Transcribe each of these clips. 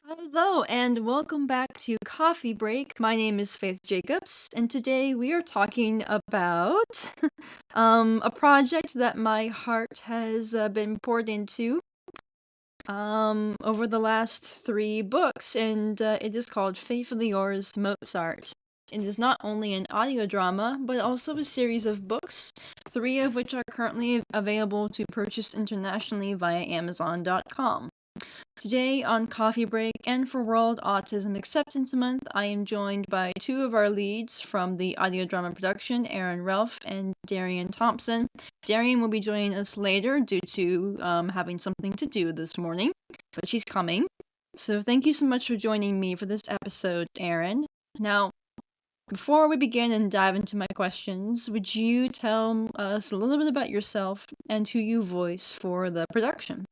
Hello and welcome back to Coffee Break. My name is Faith Jacobs, and today we are talking about a project that my heart has been poured into over the last 3 books, and it is called Faithfully Yours, Mozart. It is not only an audio drama, but also a series of books, 3 of which are currently available to purchase internationally via Amazon.com. Today on Coffee Break and for World Autism Acceptance Month, I am joined by 2 of our leads from the audio drama production, Aaron Relf and Darien Thompson. Darien will be joining us later due to having something to do this morning, but she's coming. So thank you so much for joining me for this episode, Aaron. Now, before we begin and dive into my questions, would you tell us a little bit about yourself and who you voice for the production?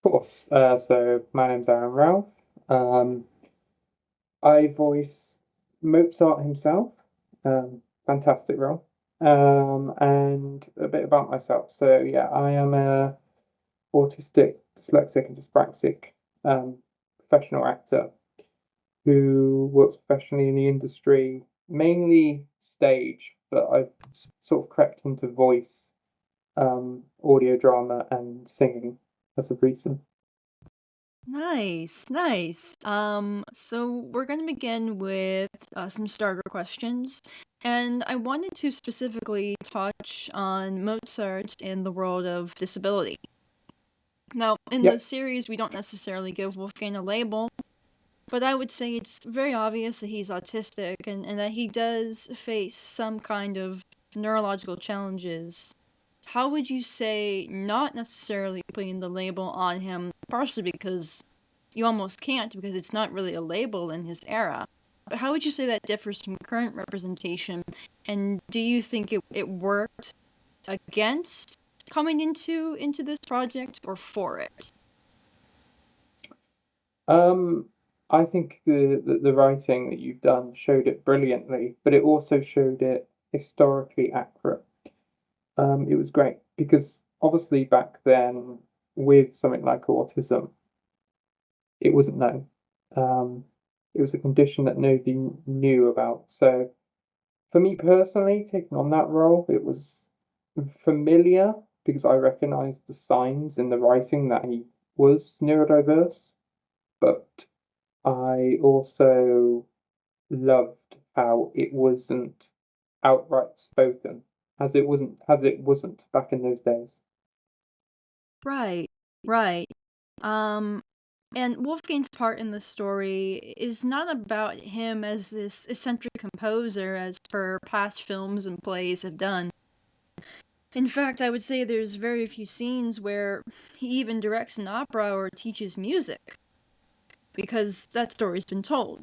Of course. So my name's Aaron Relf. I voice Mozart himself. Fantastic role. And a bit about myself. So yeah, I am a autistic, dyslexic, and dyspraxic professional actor who works professionally in the industry, mainly stage, but I've sort of crept into voice, audio drama, and singing as of recent. Nice, nice. So we're gonna begin with some starter questions, and I wanted to specifically touch on Mozart in the world of disability. Now, in the Yep. series, we don't necessarily give Wolfgang a label, but I would say it's very obvious that he's autistic and that he does face some kind of neurological challenges. How would you say not necessarily putting the label on him, partially because you almost can't because it's not really a label in his era. But how would you say that differs from current representation? And do you think it worked against coming into this project or for it? Um, I think the writing that you've done showed it brilliantly, but it also showed it historically accurate. It was great because obviously back then, with something like autism, it wasn't known. Um, it was a condition that nobody knew about. So for me personally, taking on that role, it was familiar because I recognized the signs in the writing that he was neurodiverse, but I also loved how it wasn't outright spoken, as it wasn't back in those days. Right, right. Um, and Wolfgang's part in the story is not about him as this eccentric composer as per past films and plays have done. In fact, I would say there's very few scenes where he even directs an opera or teaches music, because that story's been told.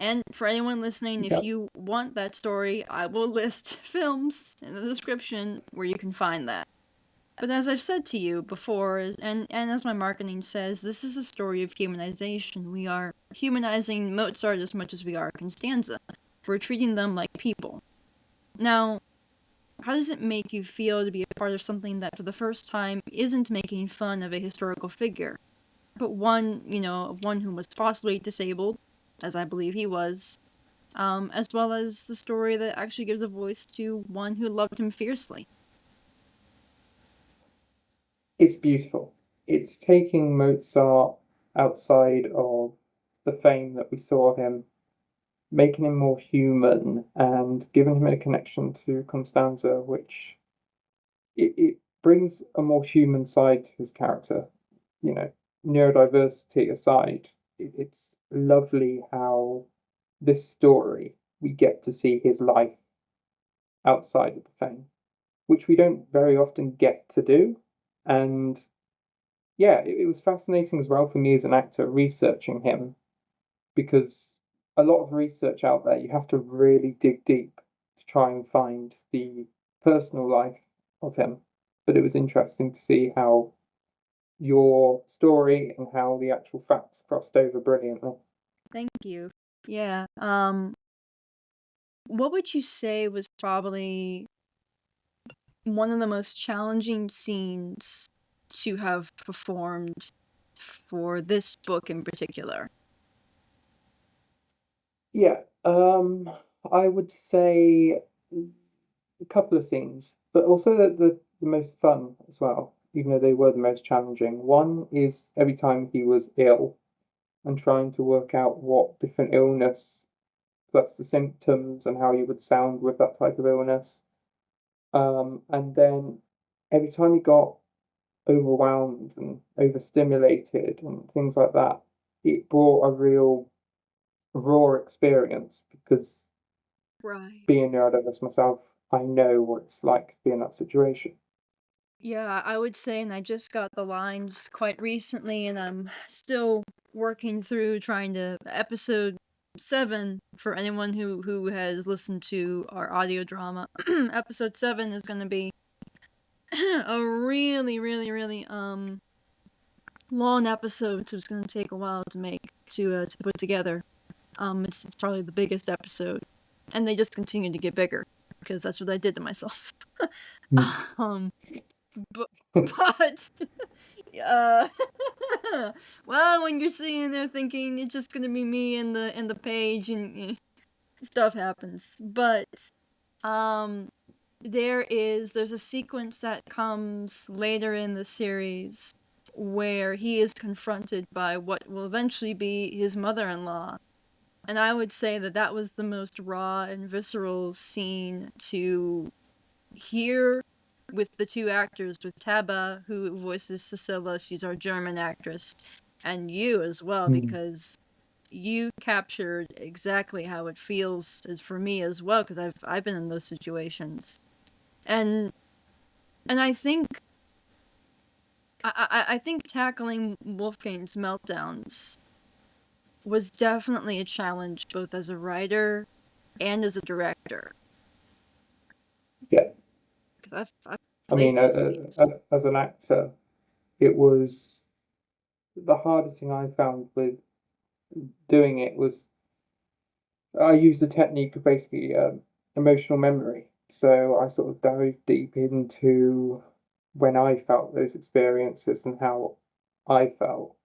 And for anyone listening, if Yeah, you want that story, I will list films in the description where you can find that. But as I've said to you before, and as my marketing says, this is a story of humanization. We are humanizing Mozart as much as we are Constanza. We're treating them like people. Now, how does it make you feel to be a part of something that for the first time isn't making fun of a historical figure, but one, of one who was possibly disabled, as I believe he was, as well as the story that actually gives a voice to one who loved him fiercely? it's beautiful. It's taking Mozart outside of the fame that we saw him, making him more human and giving him a connection to Constanza, which it brings a more human side to his character. You know, neurodiversity aside, it's lovely how this story we get to see his life outside of the fame, which we don't very often get to do. And yeah, it was fascinating as well for me as an actor researching him because a lot of research out there, you have to really dig deep to try and find the personal life of him. But it was interesting to see how your story and how the actual facts crossed over brilliantly. Thank you. Yeah. What would you say was probably one of the most challenging scenes to have performed for this book in particular? Yeah, I would say a couple of scenes, but also the most fun as well, even though they were the most challenging. One is every time he was ill and trying to work out what different illness plus the symptoms and how you would sound with that type of illness. And then every time he got overwhelmed and overstimulated and things like that, it brought a real raw experience because Right. being neurodiverse myself, I know what it's like to be in that situation. Yeah, I would say, and I just got the lines quite recently, and I'm still working through trying to episode 7 for anyone who has listened to our audio drama. Episode 7 is going to be a really, really, really long episode, so it's going to take a while to make to put together. It's probably the biggest episode, and they just continue to get bigger because that's what I did to myself. um, but but uh, well, when you're sitting there thinking it's just gonna be me and the page and stuff happens, but um, there's a sequence that comes later in the series where he is confronted by what will eventually be his mother-in-law. And I would say that that was the most raw and visceral scene to hear with the two actors, with Taba, who voices Cecilia, she's our German actress, and you as well, because you captured exactly how it feels as for me as well, because I've been in those situations. And I think I think tackling Wolfgang's meltdowns was definitely a challenge, both as a writer and as a director. Yeah. Because I've I played mean, those scenes. as an actor, it was the hardest thing I found with doing it was I used the technique of basically emotional memory. So I sort of dove deep into when I felt those experiences and how I felt.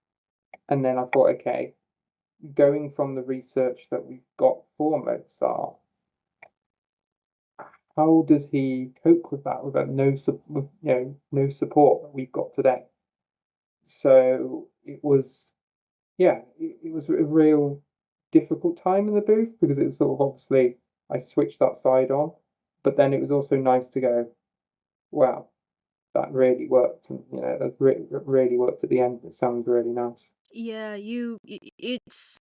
And then I thought, okay, going from the research that we've got for Mozart, how does he cope with that without with, no support that we've got today? So it was, yeah, it was a real difficult time in the booth because it was sort of obviously I switched that side on, but then it was also nice to go, wow, that really worked, and that really worked at the end. It sounds really nice. Yeah, it's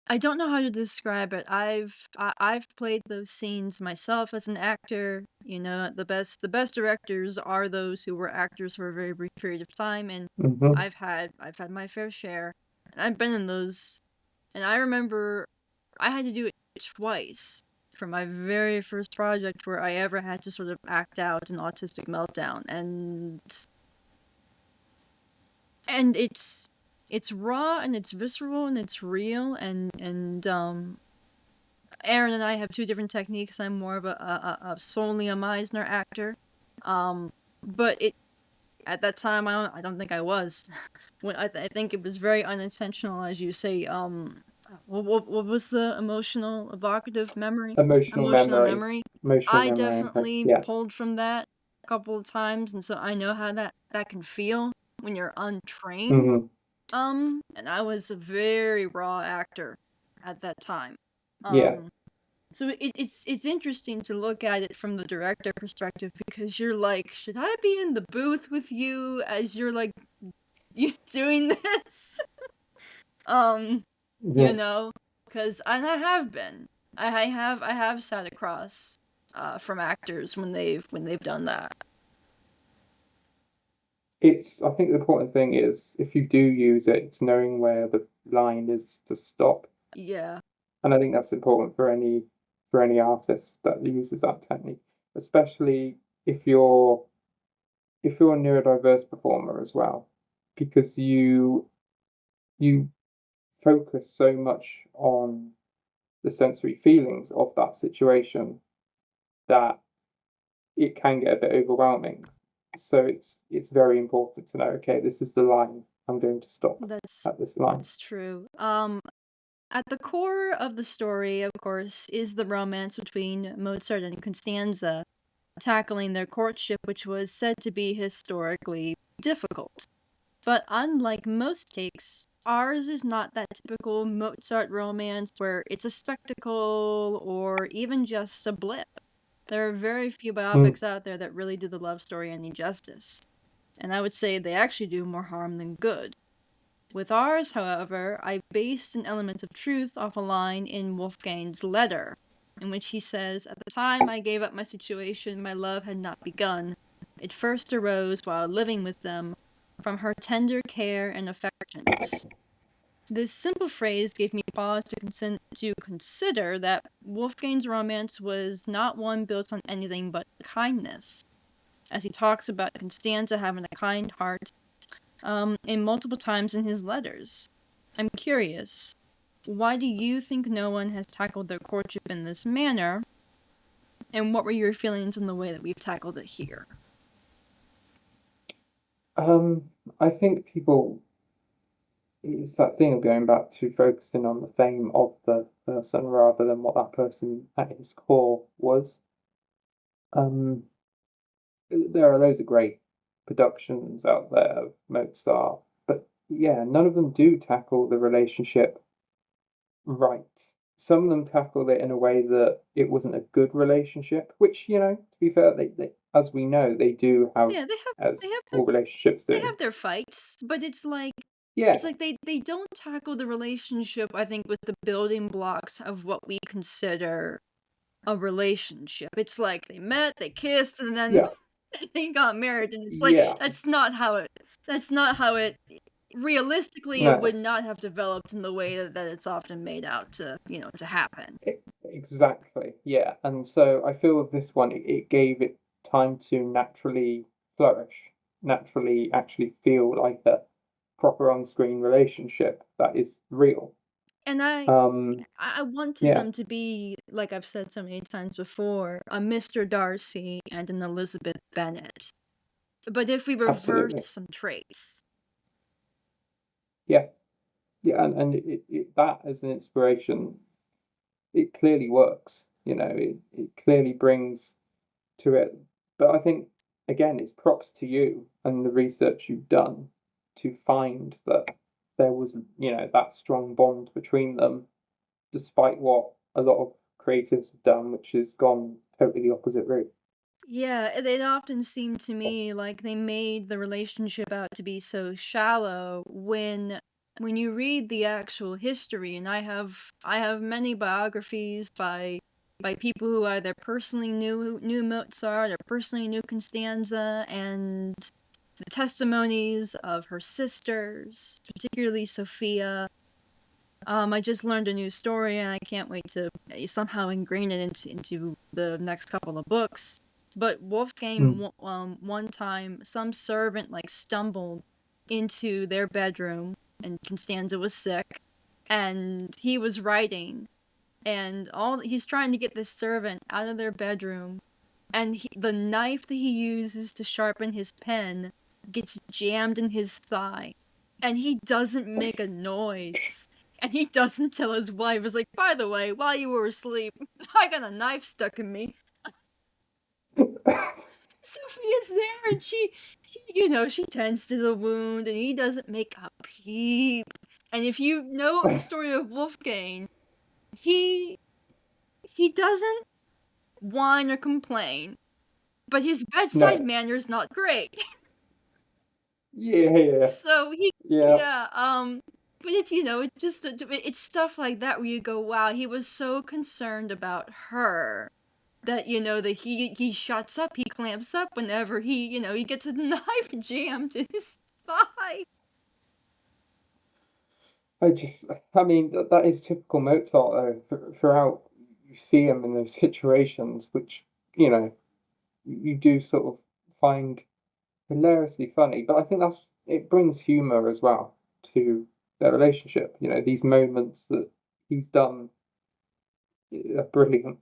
I don't know how to describe it. I've played those scenes myself as an actor. You know, the best directors are those who were actors for a very brief period of time, and Hmm. I've had my fair share. And I've been in those, and I remember I had to do it twice for my very first project where I ever had to sort of act out an autistic meltdown, and it's raw and it's visceral and it's real, and Aaron and I have two different techniques. I'm more of a solely a Meisner actor, but it at that time I don't think I was. When I think it was very unintentional, as you say. What was the emotional evocative memory? Emotional Emotional memory, memory. emotional I memory. definitely Yeah. pulled from that a couple of times, and so I know how that can feel when you're untrained. Hmm. And I was a very raw actor at that time. Yeah. So it's interesting to look at it from the director perspective because you're like, should I be in the booth with you as you're like you doing this? You Yeah. know, because and I have been, I have sat across from actors when they've done that. I think the important thing is if you do use it, it's knowing where the line is to stop. Yeah. And I think that's important for any artist that uses that technique, especially if you're a neurodiverse performer as well, because you focus so much on the sensory feelings of that situation that it can get a bit overwhelming. So it's very important to know, okay, this is the line. I'm going to stop at this line. That's true. At the core of the story, of course, is the romance between Mozart and Constanza, tackling their courtship, which was said to be historically difficult. But unlike most takes, ours is not that typical Mozart romance where it's a spectacle or even just a blip. There are very few biopics out there that really do the love story any justice. And I would say they actually do more harm than good. With ours, however, I based an element of truth off a line in Wolfgang's letter, in which he says, "At the time I gave up my situation, my love had not begun. It first arose while living with them, from her tender care and affections." This simple phrase gave me pause to consider that Wolfgang's romance was not one built on anything but kindness, as he talks about Constanza having a kind heart in multiple times in his letters. I'm curious, why do you think no one has tackled their courtship in this manner? And what were your feelings on the way that we've tackled it here? I think people, it's that thing of going back to focusing on the fame of the person rather than what that person at his core was. There are loads of great productions out there of Mozart, but yeah, none of them do tackle the relationship right. Some of them tackle it in a way that it wasn't a good relationship, which, to be fair, they as we know, they do have, Yeah, as they have all relationships they do. have their fights, but it's like Yeah, they don't tackle the relationship, I think, with the building blocks of what we consider a relationship. It's like they met, they kissed, and then yeah, they got married, and it's like yeah. that's not how it realistically it No, would not have developed in the way that it's often made out to, to happen. exactly. Yeah, and so I feel with this one, it gave it time to naturally flourish, naturally actually feel like a proper on-screen relationship that is real. And Um, I wanted yeah, them to be, like I've said so many times before, a Mr. Darcy and an Elizabeth Bennet. But if we reverse absolutely. some traits. Yeah, yeah, and that as an inspiration, it clearly works. It clearly brings to it. But I think again, it's props to you and the research you've done to find that there was, that strong bond between them, despite what a lot of creatives have done, which has gone totally the opposite route. Yeah, it often seemed to me like they made the relationship out to be so shallow when you read the actual history, and I have many biographies by people who either personally knew Mozart or personally knew Constanza, and the testimonies of her sisters, particularly Sophia. I just learned a new story, and I can't wait to somehow ingrain it into the next couple of books. But Mm. Wolfgang, one time, some servant stumbled into their bedroom, and Constanza was sick, and he was writing, and he's trying to get this servant out of their bedroom, and the knife that he uses to sharpen his pen gets jammed in his thigh, and he doesn't make a noise. And he doesn't tell his wife. It's like, by the way, while you were asleep, I got a knife stuck in me. Sophia's there, and she tends to the wound, and he doesn't make a peep. And if you know the story of Wolfgang, he doesn't whine or complain, but his bedside No. manner's not great. Yeah, yeah, So yeah. yeah, but it's stuff like that where you go, wow, he was so concerned about her that that he shuts up, he clamps up whenever he gets a knife jammed in his thigh. I mean, that is typical Mozart, though. Throughout, you see him in those situations, which, you do sort of find hilariously funny. But I think it brings humor as well to their relationship. These moments that he's done are brilliant.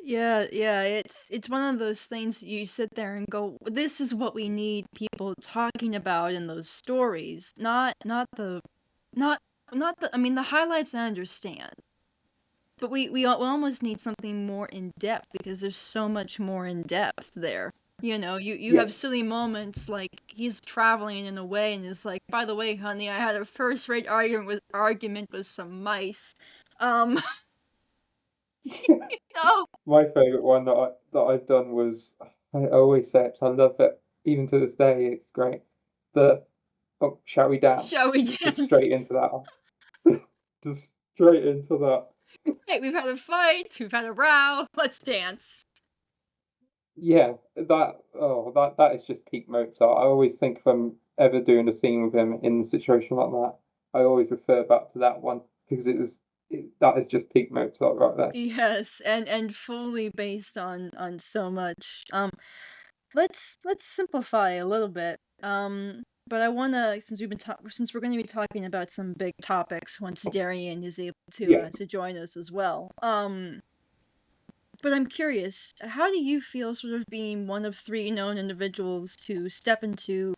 Yeah, it's one of those things that you sit there and go, "This is what we need people talking about in those stories, not not the I mean, the highlights I understand, but we almost need something more in depth because there's so much more in depth there." You know, you have Yes. silly moments like he's traveling in a way and is like, "By the way, honey, I had a first-rate argument with some mice." Um, no. My favorite one that I've done was I always say it 'cause I love it. Even to this day, it's great. The "Oh, shall we dance?" Shall we Just dance? straight into that one. Just straight into that. Hey, we've had a fight, we've had a row, let's dance. Yeah, that is just peak Mozart. I always think if I'm ever doing a scene with him in a situation like that, I always refer back to that one because that is just peak Mozart right there. Yes, and fully based on so much. Let's simplify a little bit. But I wanna since we're gonna be talking about some big topics once Darian is able Yeah. to join us as well. But I'm curious, how do you feel sort of being one of three known individuals to step into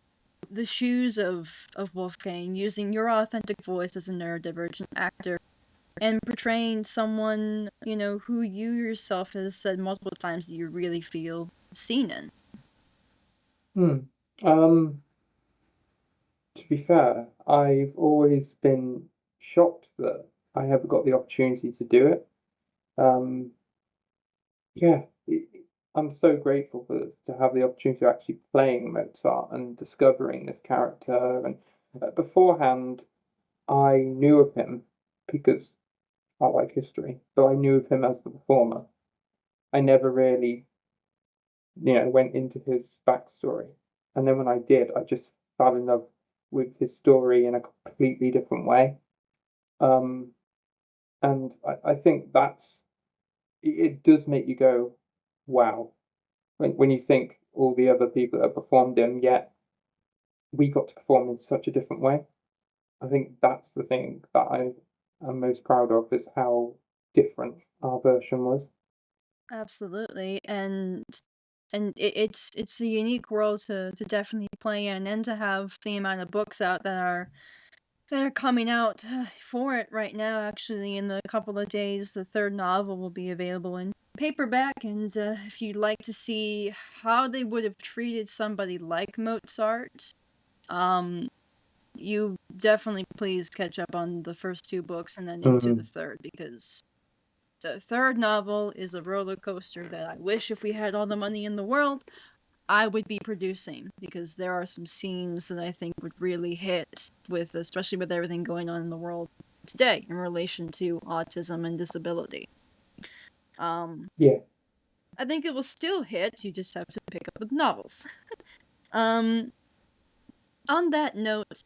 the shoes of Wolfgang, using your authentic voice as a neurodivergent actor and portraying someone, who you yourself has said multiple times that you really feel seen in? Hmm. Um, to be fair, I've always been shocked that I ever got the opportunity to do it. Um, yeah, I'm so grateful for this, to have the opportunity of actually playing Mozart and discovering this character. And beforehand, I knew of him because I like history, but I knew of him as the performer. I never really, went into his backstory. And then when I did, I just fell in love with his story in a completely different way. Um, and I think it does make you go, wow, when you think all the other people that have performed him, yet we got to perform in such a different way. I think that's the thing that I am most proud of is how different our version was. Absolutely, and it's a unique world to definitely play in, and to have the amount of books out that are coming out for it right now. Actually, in a couple of days, the third novel will be available in paperback, and if you'd like to see how they would have treated somebody like Mozart, um, you definitely please catch up on the first two books and then into the Mm, third, because the third novel is a roller coaster that I wish, if we had all the money in the world, I would be producing, because there are some scenes that I think would really hit with, especially with everything going on in the world today in relation to autism and disability. Um, yeah, I think it will still hit, you just have to pick up the novels. Um, on that note,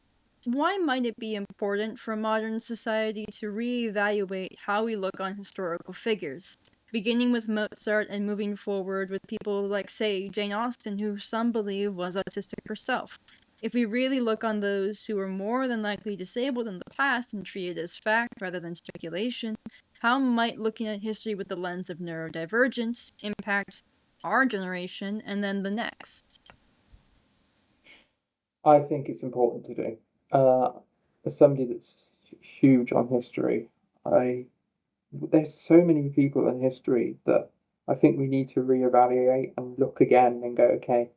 why might it be important for modern society to reevaluate how we look on historical figures, beginning with Mozart and moving forward with people like, say, Jane Austen, who some believe was autistic herself? If we really look on those who were more than likely disabled in the past and treat it as fact rather than speculation, how might looking at history with the lens of neurodivergence impact our generation and then the next? I think it's important to do. As somebody that's huge on history, I there's so many people in history that I think we need to reevaluate and look again and go, okay,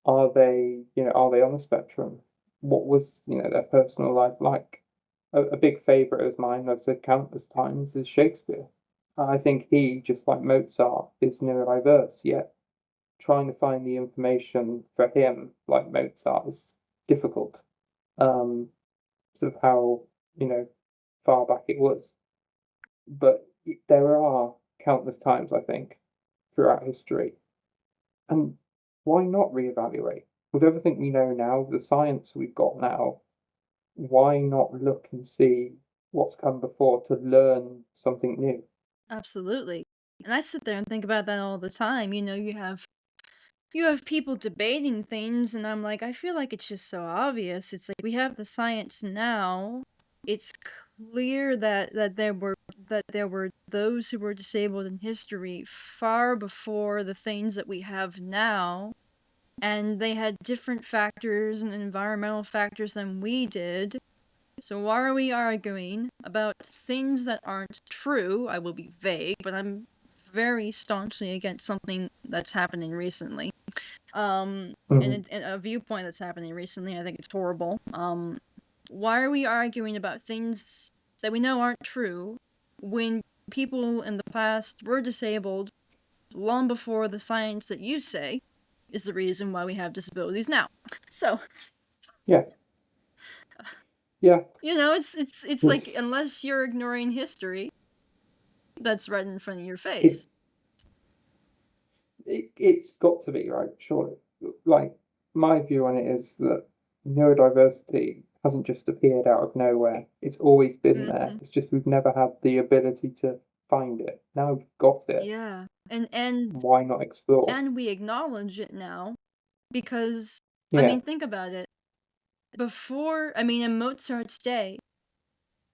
are they on the spectrum? What was, their personal life like? A big favorite of mine, I've said countless times, is Shakespeare. I think he, just like Mozart, is neurodiverse, yet trying to find the information for him, like Mozart, is difficult. Um, sort of how, you know, far back it was. But there are countless times, I think, throughout history. And why not reevaluate? With everything we know now, the science we've got now, why not look and see what's come before to learn something new? Absolutely. And I sit there and think about that all the time. You have people debating things, and I'm like, I feel like it's just so obvious. It's like we have the science now. It's clear that there were that there were those who were disabled in history far before the things that we have now, and they had different factors and environmental factors than we did. So why are we arguing about things that aren't true? I will be vague, but I'm very staunchly against something that's happening recently. And a viewpoint that's happening recently, I think it's horrible. Why are we arguing about things that we know aren't true when people in the past were disabled long before the science that you say is the reason why we have disabilities now? So yeah. you know, it's like, unless you're ignoring history that's right in front of your face. It's got to be, right? Surely. Like, my view on it is that neurodiversity hasn't just appeared out of nowhere. It's always been there. It's just we've never had the ability to find it. Now we've got it. Yeah. And why not explore? And we acknowledge it now because, Yeah. I mean, think about it. Before, I mean, in Mozart's day,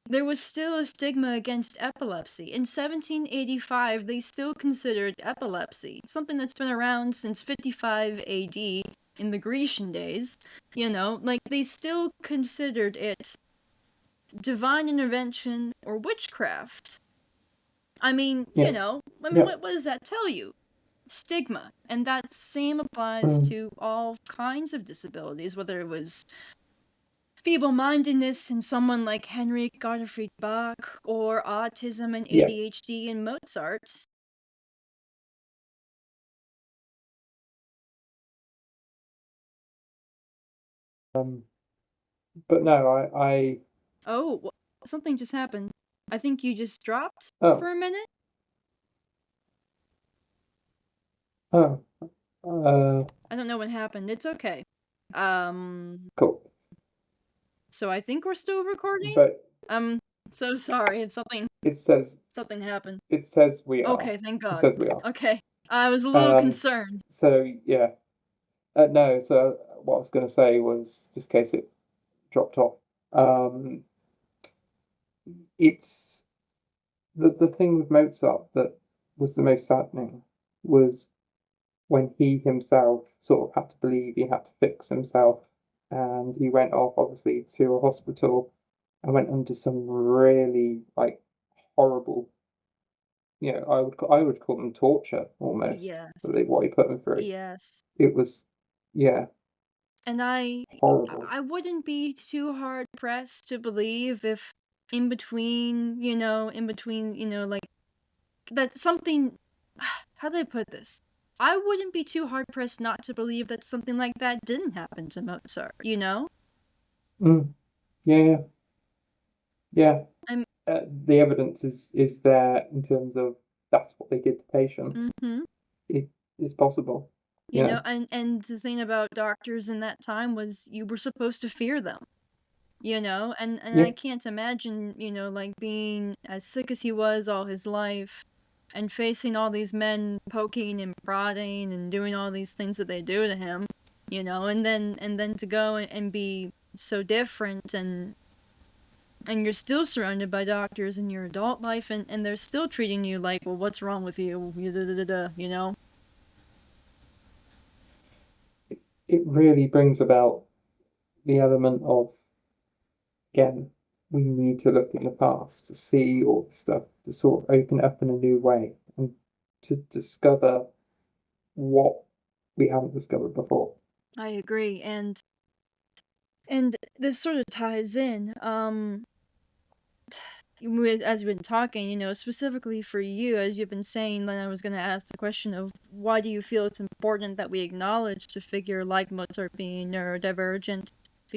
there was still a stigma against epilepsy. In 1785, they still considered epilepsy something that's been around since 55 AD in the Grecian days. You know, like, they still considered it divine intervention or witchcraft. I mean, you know, I mean, what does that tell you? Stigma. And that same applies to all kinds of disabilities, whether it was feeble-mindedness in someone like Henry Gottfried Bach, or autism and ADHD in Mozart. But no, I Oh, something just happened. I think you just dropped for a minute. I don't know what happened. It's okay. Cool. So I think we're still recording? But so sorry, it's something. It says something happened. It says we are. Okay, thank God. It says we are. Okay. I was a little concerned. So yeah. No, so what I was gonna say was, just in case it dropped off, it's the thing with Mozart that was the most saddening was when he himself sort of had to believe he had to fix himself, and he went off obviously to a hospital and went under some really like horrible, you know, I would call them torture almost. Yes. What he put him through. Yes. It was, yeah. And horrible. I wouldn't be too hard pressed to believe if in between, you know, like, that something, how do I put this? I wouldn't be too hard pressed not to believe that something like that didn't happen to Mozart, you know? Yeah. The evidence is there in terms of that's what they did to patients. It is possible. You know, and the thing about doctors in that time was you were supposed to fear them. You know, and I can't imagine, you know, like, being as sick as he was all his life and facing all these men poking and prodding and doing all these things that they do to him, you know, and then to go and be so different, and you're still surrounded by doctors in your adult life, and they're still treating you like, well, what's wrong with you, you know? It really brings about the element of, again, we need to look in the past to see all the stuff, to sort of open it up in a new way and to discover what we haven't discovered before. I agree, and this sort of ties in, as we've been talking, you know, specifically for you, as you've been saying, then I was going to ask the question of why do you feel it's important that we acknowledge a figure like Mozart being neurodivergent?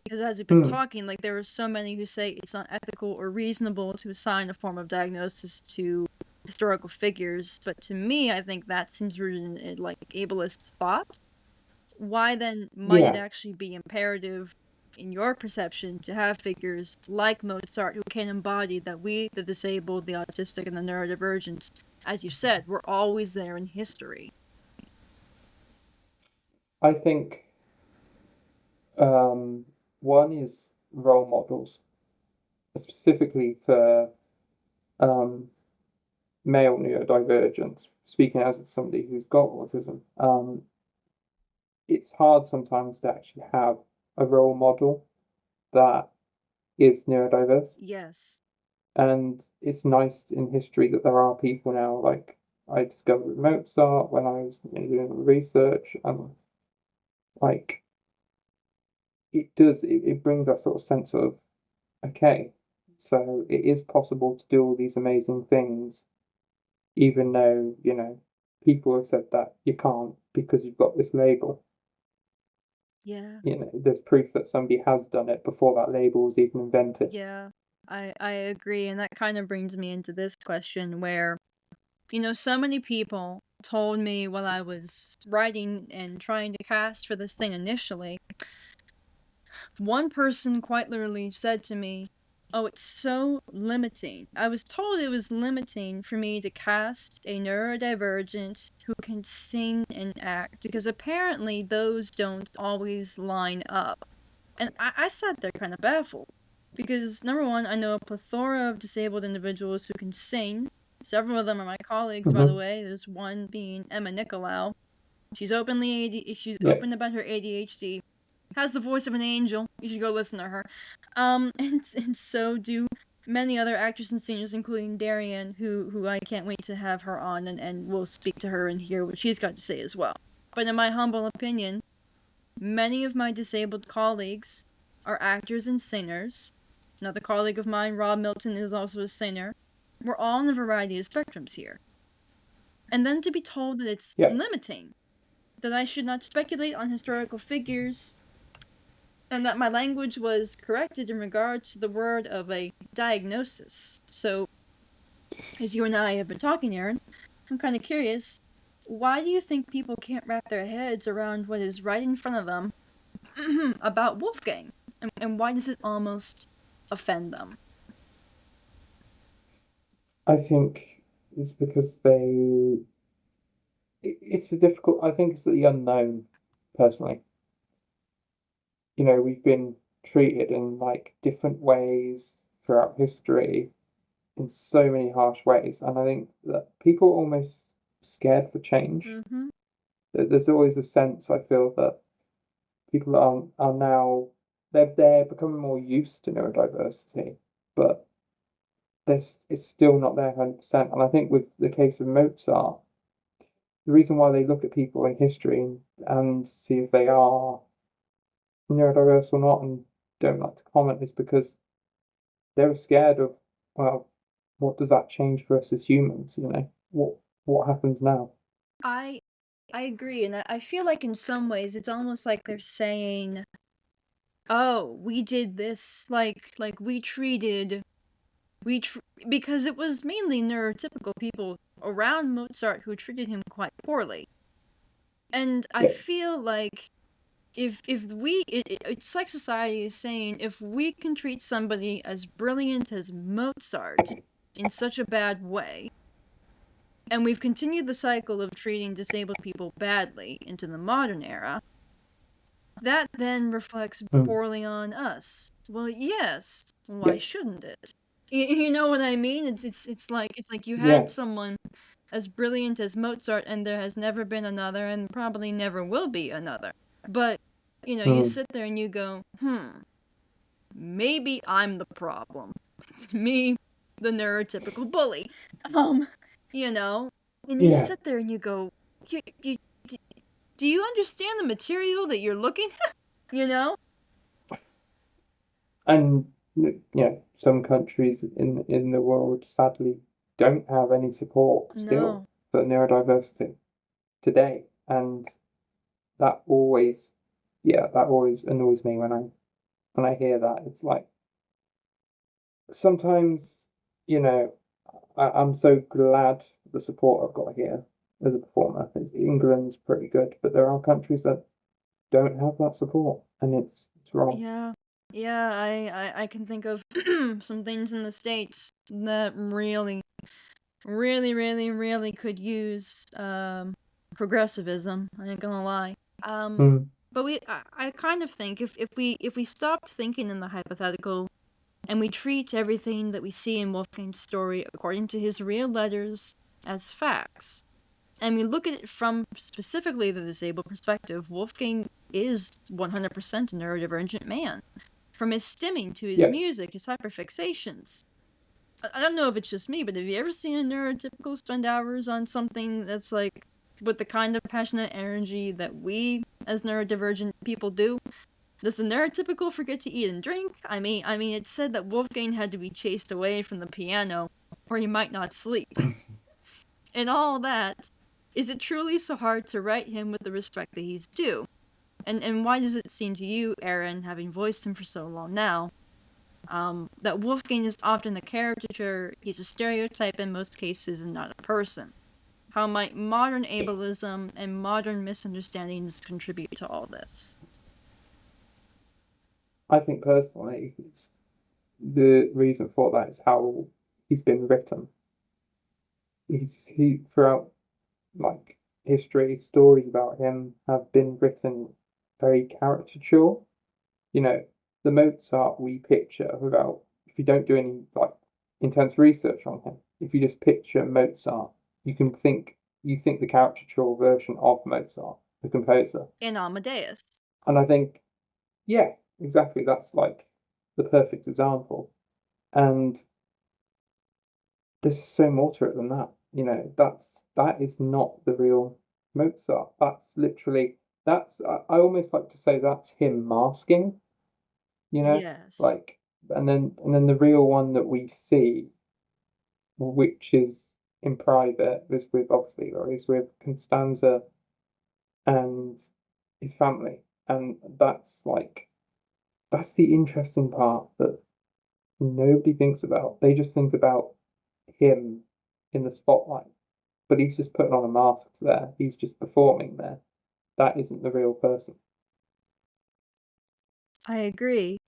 Because as we've been talking, like, there are so many who say it's not ethical or reasonable to assign a form of diagnosis to historical figures, but to me, I think that seems rooted in, like, ableist thought. Why then might it actually be imperative, in your perception, to have figures like Mozart who can embody that we, the disabled, the autistic, and the neurodivergent, as you said, we're always there in history? I think one is role models, specifically for male neurodivergent, speaking as somebody who's got autism, it's hard sometimes to actually have a role model that is neurodiverse. Yes. And it's nice in history that there are people now, like I discovered Mozart when I was doing research, and like it brings that sort of sense of, okay, so it is possible to do all these amazing things, even though, people have said that you can't because you've got this label. Yeah. There's proof that somebody has done it before that label was even invented. Yeah. I agree, and that kind of brings me into this question where, so many people told me while I was writing and trying to cast for this thing initially. One person quite literally said to me, "Oh, it's so limiting." I was told it was limiting for me to cast a neurodivergent who can sing and act, because apparently those don't always line up. And I sat there kind of baffled. Because, number one, I know a plethora of disabled individuals who can sing. Several of them are my colleagues, by the way. There's one being Emma Nicolau. She's she's Yeah. open about her ADHD. Has the voice of an angel. You should go listen to her. And so do many other actors and singers, including Darien, who I can't wait to have her on, and we'll speak to her and hear what she's got to say as well. But in my humble opinion, many of my disabled colleagues are actors and singers. Another colleague of mine, Rob Milton, is also a singer. We're all on a variety of spectrums here. And then to be told that it's limiting, that I should not speculate on historical figures, and that my language was corrected in regards to the word of a diagnosis. So, as you and I have been talking, Aaron, I'm kind of curious, why do you think people can't wrap their heads around what is right in front of them about Wolfgang? And why does it almost offend them? I think it's because it's I think it's the unknown, personally. We've been treated in like different ways throughout history, in so many harsh ways, and I think that people are almost scared for change. Mm-hmm. There's always a sense, I feel, that people are now they're becoming more used to neurodiversity, but it's still not there 100%. And I think with the case of Mozart, the reason why they look at people in history and see if they are neurodiverse or not and don't like to comment is because they were scared of, well, what does that change for us as humans? What happens now? I agree, and I feel like in some ways it's almost like they're saying, "Oh, we did this like we treated because it was mainly neurotypical people around Mozart who treated him quite poorly." And I Yeah. feel like if it's like society is saying, if we can treat somebody as brilliant as Mozart in such a bad way, and we've continued the cycle of treating disabled people badly into the modern era, that then reflects poorly on us. Well, yes, why shouldn't it? You know what I mean? It's like you had someone as brilliant as Mozart, and there has never been another, and probably never will be another. But, you sit there and you go, maybe I'm the problem. It's me, the neurotypical bully. And you sit there and you go, do you understand the material that you're looking at? And some countries in the world sadly don't have any support still for neurodiversity today, and that always annoys me when I hear that. It's like sometimes I'm so glad for the support I've got here as a performer. England's pretty good, but there are countries that don't have that support, and it's wrong. Yeah, I can think of some things in the States that really, really, really, really could use progressivism. I ain't gonna lie. But I kind of think if we stopped thinking in the hypothetical and we treat everything that we see in Wolfgang's story according to his real letters as facts. And we look at it from specifically the disabled perspective. Wolfgang is 100% a neurodivergent man. From his stimming to his music, his hyperfixations. I don't know if it's just me, but have you ever seen a neurotypical spend hours on something that's like with the kind of passionate energy that we as neurodivergent people do? Does the neurotypical forget to eat and drink? I mean, it's said that Wolfgang had to be chased away from the piano, or he might not sleep. And all that, is it truly so hard to write him with the respect that he's due? And why does it seem to you, Aaron, having voiced him for so long now, that Wolfgang is often a caricature, he's a stereotype in most cases and not a person? How might modern ableism and modern misunderstandings contribute to all this? I think personally, the reason for that is how he's been written. He throughout like history, stories about him have been written very caricature. You know, the Mozart we picture without, if you don't do any like intense research on him, if you just picture Mozart, you think the caricature version of Mozart, the composer. In AMADEUS. And I think, yeah, exactly, that's like the perfect example. And there's so more to it than that. You know, that is not the real Mozart. That's literally I almost like to say that's him masking, you know? Yes. Like and then the real one that we see, which is in private, is with Constanza and his family. And that's the interesting part that nobody thinks about. They just think about him in the spotlight, but he's just putting on a mask there. He's just performing there. That isn't the real person. I agree.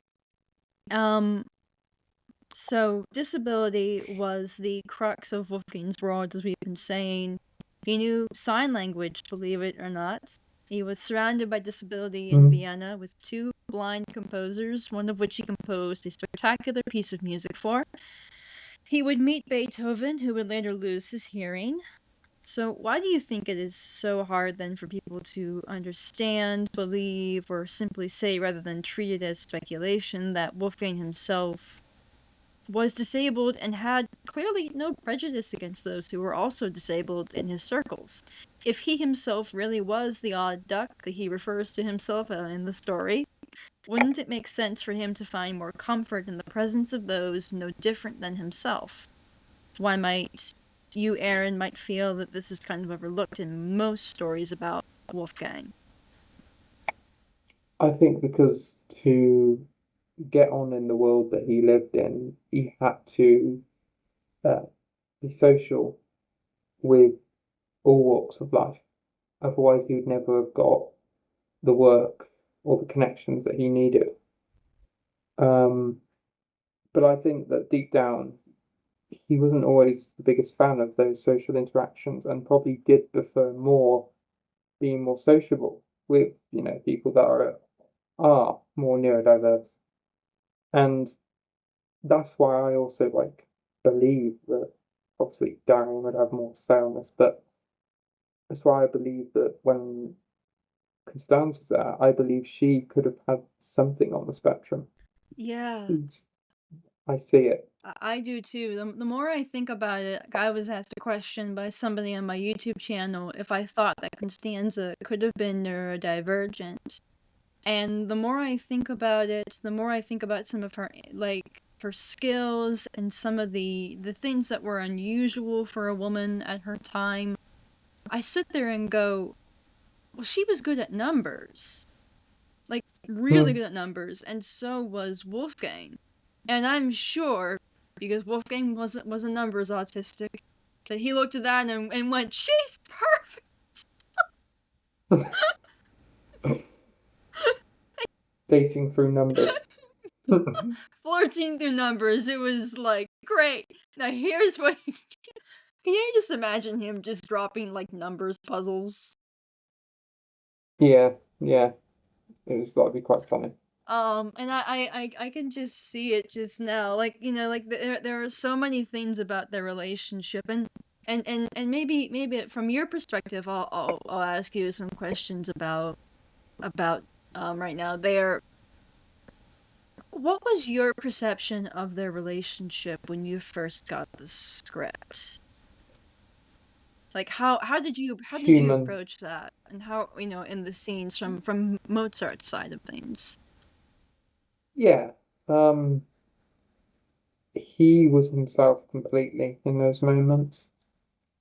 So disability was the crux of Wolfgang's world, as we've been saying. He knew sign language, believe it or not. He was surrounded by disability in Vienna with two blind composers, one of which he composed a spectacular piece of music for. He would meet Beethoven, who would later lose his hearing. So why do you think it is so hard then for people to understand, believe, or simply say, rather than treat it as speculation, that Wolfgang himself was disabled and had clearly no prejudice against those who were also disabled in his circles? If he himself really was the odd duck that he refers to himself in the story, wouldn't it make sense for him to find more comfort in the presence of those no different than himself? Why might you, Aaron, might feel that this is kind of overlooked in most stories about Wolfgang? I think because to get on in the world that he lived in, he had to be social with all walks of life. Otherwise, he would never have got the work or the connections that he needed. But I think that deep down, he wasn't always the biggest fan of those social interactions and probably did prefer being more sociable with, people that are more neurodiverse. And that's why I also believe that obviously Darien would have more to say on this, but that's why I believe that when Constanza's there, I believe she could have had something on the spectrum. Yeah. I see it. I do too. The more I think about it, I was asked a question by somebody on my YouTube channel if I thought that Constanza could have been neurodivergent. And the more I think about it, the more I think about some of her, her skills and some of the things that were unusual for a woman at her time, I sit there and go, well, she was good at numbers. Like, really good at numbers, and so was Wolfgang. And I'm sure, because Wolfgang was a numbers autistic, that he looked at that and went, she's perfect! Dating through numbers. Flirting through numbers, it was like, great. Now here's what... Can you just imagine him just dropping, numbers puzzles? Yeah. It was that'd be quite funny. And I can just see it just now. Like, you know, like there are so many things about their relationship, and maybe from your perspective, I'll ask you some questions about right now. What was your perception of their relationship when you first got the script? Like how did you Human. approach that, and how, you know, in the scenes from Mozart's side of things? Yeah. He was himself completely in those moments.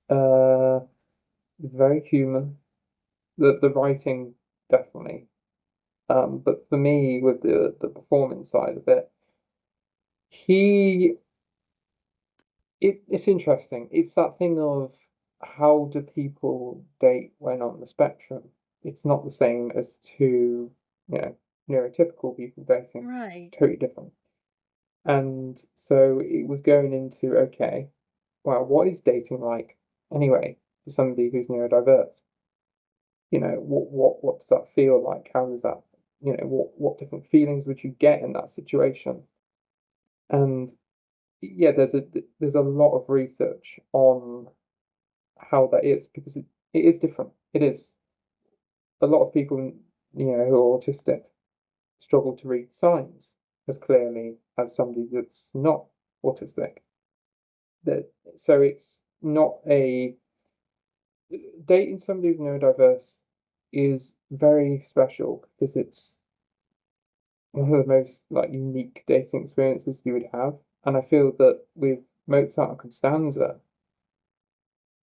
Uh, he's very human. The writing definitely. But for me, with the performance side of it, he it's interesting. It's that thing of how do people date when on the spectrum? It's not the same as two, neurotypical people dating. Right. Totally different. And so it was going into, okay, well, what is dating like anyway for somebody who's neurodiverse? What does that feel like? How does that, what different feelings would you get in that situation? And yeah, there's a lot of research on how that is because it is different. It is. A lot of people, who are autistic struggle to read signs as clearly as somebody that's not autistic. That so it's not a dating somebody with neurodiverse is very special because it's one of the most like unique dating experiences you would have. And I feel that with Mozart and Constanza,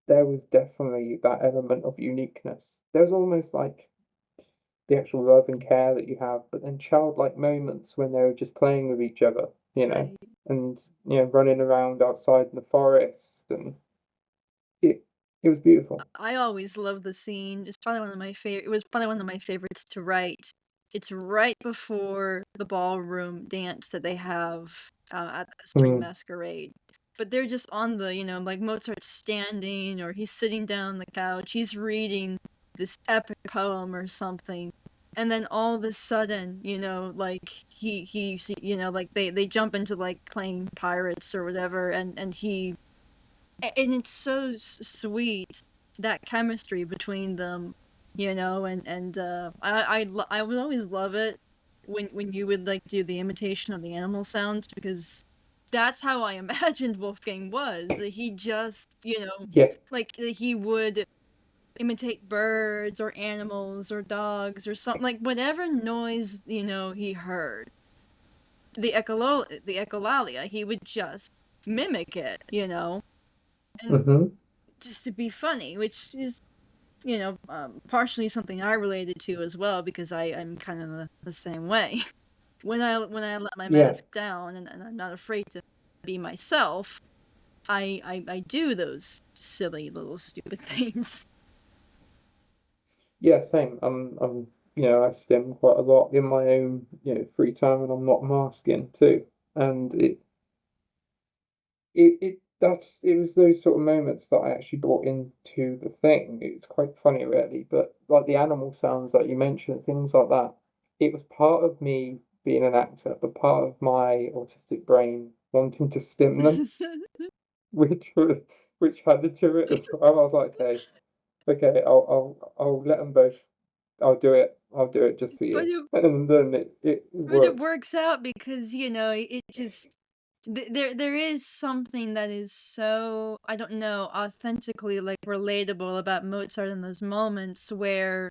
there was definitely that element of uniqueness. There was almost like the actual love and care that you have, but then childlike moments when they were just playing with each other, Right. and running around outside in the forest, and it it was beautiful. I always love the scene. It was probably one of my favorites to write. It's right before the ballroom dance that they have at the spring Mm, masquerade. But they're just on the, like Mozart's standing or he's sitting down on the couch. He's reading this epic poem or something. And then all of a sudden, like like they jump into like playing pirates or whatever, and it's so sweet, that chemistry between them, I would always love it when you would like do the imitation of the animal sounds, because that's how I imagined Wolfgang was. That he just, yeah. like he would imitate birds or animals or dogs or something, like whatever noise, he heard. The echolalia, he would just mimic it, and Hmm. just to be funny, which is, partially something I related to as well, because I'm kind of the same way. When I let my Yeah. mask down, and I'm not afraid to be myself, I do those silly little stupid things. Yeah, same. I stim quite a lot in my own, free time when I'm not masking too. And it was those sort of moments that I actually brought into the thing. It's quite funny really, but like the animal sounds that you mentioned, things like that, it was part of me being an actor, but part of my autistic brain wanting to stim them, which was which added to it as well. I was like, okay, I'll let them both. I'll do it just for but you. it And then it but it worked. works out because, it just there is something that is so, I don't know, authentically like relatable about Mozart in those moments where,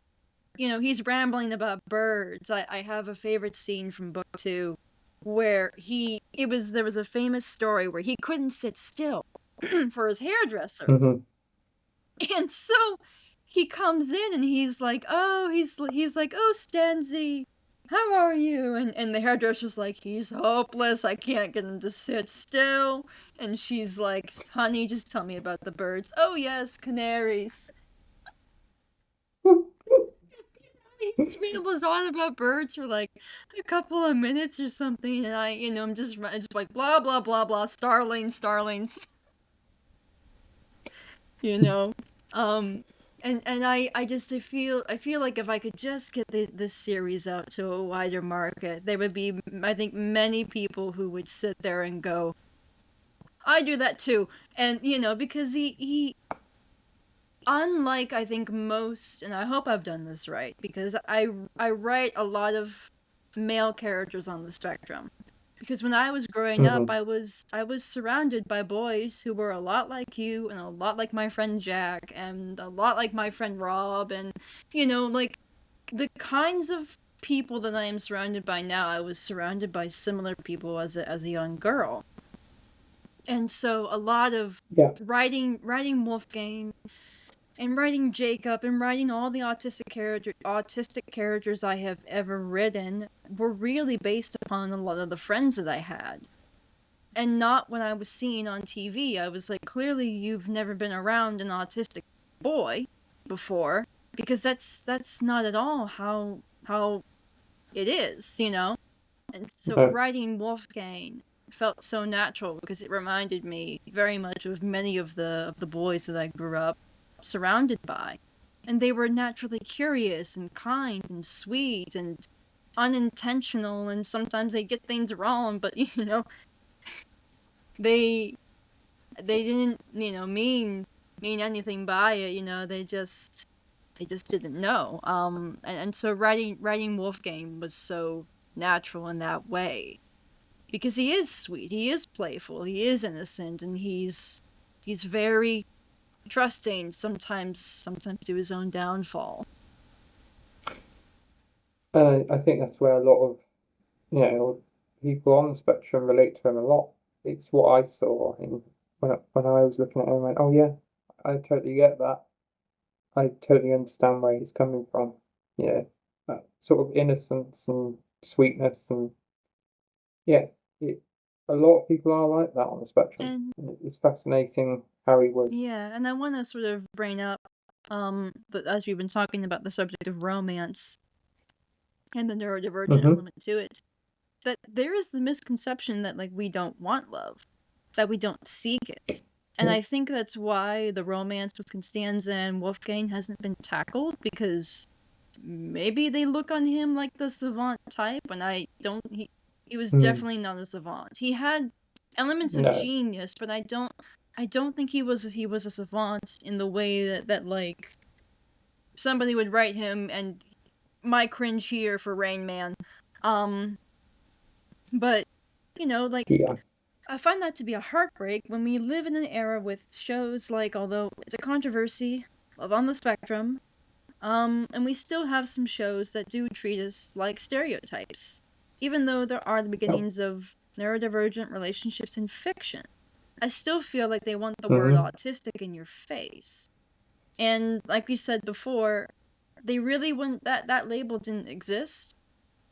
he's rambling about birds. I have a favorite scene from book two where there was a famous story where he couldn't sit still for his hairdresser. Hmm. And so he comes in and he's like, "Oh, Stanzi, how are you?" And the hairdresser's like, "He's hopeless. I can't get him to sit still." And she's like, "Honey, just tell me about the birds." "Oh, yes, canaries." He just rambles on about birds for like a couple of minutes or something, and I'm just like blah blah blah blah, starlings, starlings, you know. Um, And I feel like if I could just get this series out to a wider market, there would be, I think, many people who would sit there and go, I do that too. And because he unlike I think most, and I hope I've done this right, because I write a lot of male characters on the spectrum. Because when I was growing up, Hmm. I was surrounded by boys who were a lot like you, and a lot like my friend Jack, and a lot like my friend Rob, and like the kinds of people that I am surrounded by now, I was surrounded by similar people as a young girl. And so a lot of Yeah. writing Wolfgang and writing Jacob and writing all the autistic characters I have ever written were really based upon a lot of the friends that I had. And not when I was seeing on TV. I was like, clearly you've never been around an autistic boy before, because that's not at all how it is, And so No. writing Wolfgang felt so natural because it reminded me very much of many of the boys that I grew up surrounded by. And they were naturally curious and kind and sweet and unintentional, and sometimes they get things wrong, but they didn't, mean anything by it, they just didn't know. And so writing Wolfgang was so natural in that way. Because he is sweet, he is playful, he is innocent, and he's very trusting, sometimes to his own downfall. I think that's where a lot of, people on the spectrum relate to him a lot. It's what I saw in when I was looking at him and went, oh yeah, I totally get that. I totally understand where he's coming from. Yeah, that sort of innocence and sweetness, and yeah, it, a lot of people are like that on the spectrum. And And it's fascinating how he was. yeah, and I want to sort of bring up, but as we've been talking about the subject of romance and the neurodivergent Hmm. element to it, that there is the misconception that like we don't want love, that we don't seek it. And Yeah. I think that's why the romance with Constanza and Wolfgang hasn't been tackled, because maybe they look on him like the savant type, and I don't he was Mm, definitely not a savant. He had elements of no. genius, but I don't think he was a savant in the way that like somebody would write him, and my cringe here for Rain Man. Um but like Yeah. I find that to be a heartbreak when we live in an era with shows like, although it's a controversy, Love on the Spectrum, and we still have some shows that do treat us like stereotypes, even though there are the Oh. beginnings of neurodivergent relationships in fiction. I still feel like they want the word Hmm. autistic in your face. And like we said before, they really wouldn't, that label didn't exist.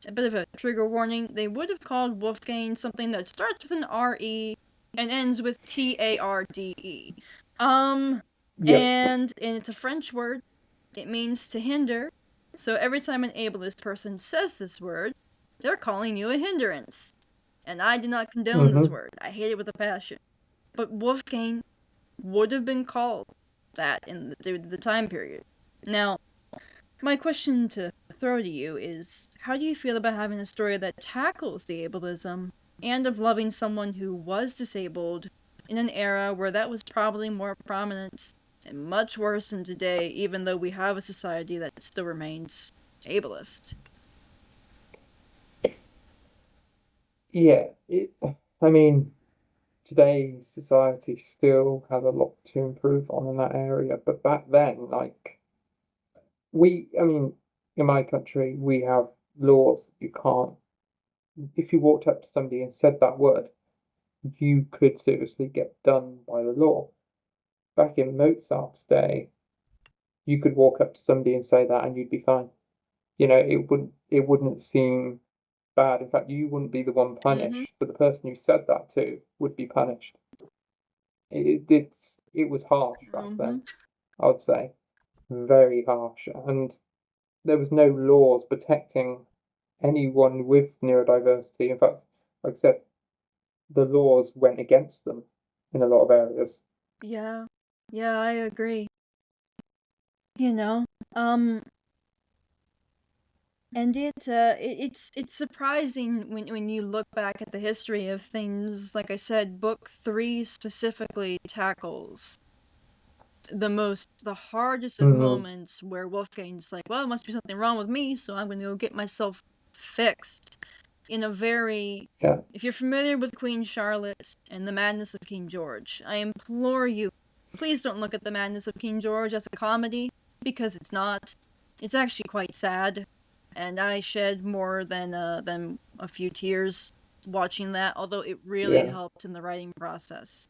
A bit of a trigger warning, they would have called Wolfgang something that starts with an R-E and ends with T-A-R-D-E. Um, Yep. and it's a French word. It means to hinder. So every time an ableist person says this word, they're calling you a hindrance. And I do not condone this Hmm. word. I hate it with a passion. But Wolfgang would have been called that in the time period. Now, my question to throw to you is, how do you feel about having a story that tackles the ableism and of loving someone who was disabled in an era where that was probably more prominent and much worse than today, even though we have a society that still remains ableist? Yeah. I mean, today's society still has a lot to improve on in that area, but back then, like, I mean, in my country, we have laws. You can't, if you walked up to somebody and said that word, you could seriously get done by the law. Back in Mozart's day, you could walk up to somebody and say that and you'd be fine. It wouldn't seem bad. In fact, you wouldn't be the one Mm-hmm. punished, but the person you said that to would be punished. It was harsh back Mm-hmm. then, I would say, very harsh, and there was no laws protecting anyone with neurodiversity. In fact, like I said, the laws went against them in a lot of areas. Yeah. Yeah, I agree. You know? And it's surprising when you look back at the history of things. Like I said, book 3 specifically tackles the hardest of Mm-hmm. moments where Wolfgang's like, well, it must be something wrong with me, so I'm gonna go get myself fixed. In a very, Yeah. if you're familiar with Queen Charlotte and the Madness of King George, I implore you, please don't look at the Madness of King George as a comedy, because it's not. It's actually quite sad, and I shed more than a few tears watching that, although it really Yeah. helped in the writing process.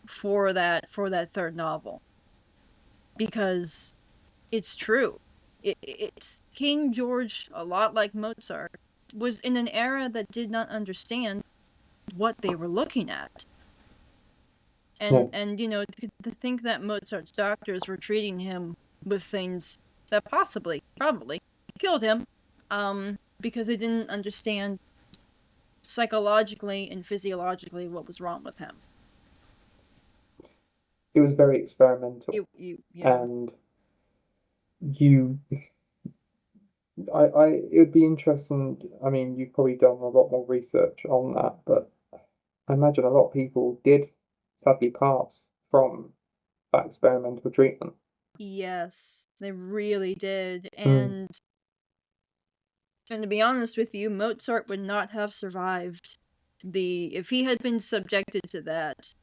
For that third novel, because it's true. It's King George, a lot like Mozart, was in an era that did not understand what they were looking at. Yeah. And you know, to think that Mozart's doctors were treating him with things that probably killed him, because they didn't understand psychologically and physiologically what was wrong with him. It was very experimental, Yeah. and you, it would be interesting. I mean, you've probably done a lot more research on that, but I imagine a lot of people did sadly pass from that experimental treatment. Yes, they really did. Mm. And to be honest with you, Mozart would not have survived if he had been subjected to that.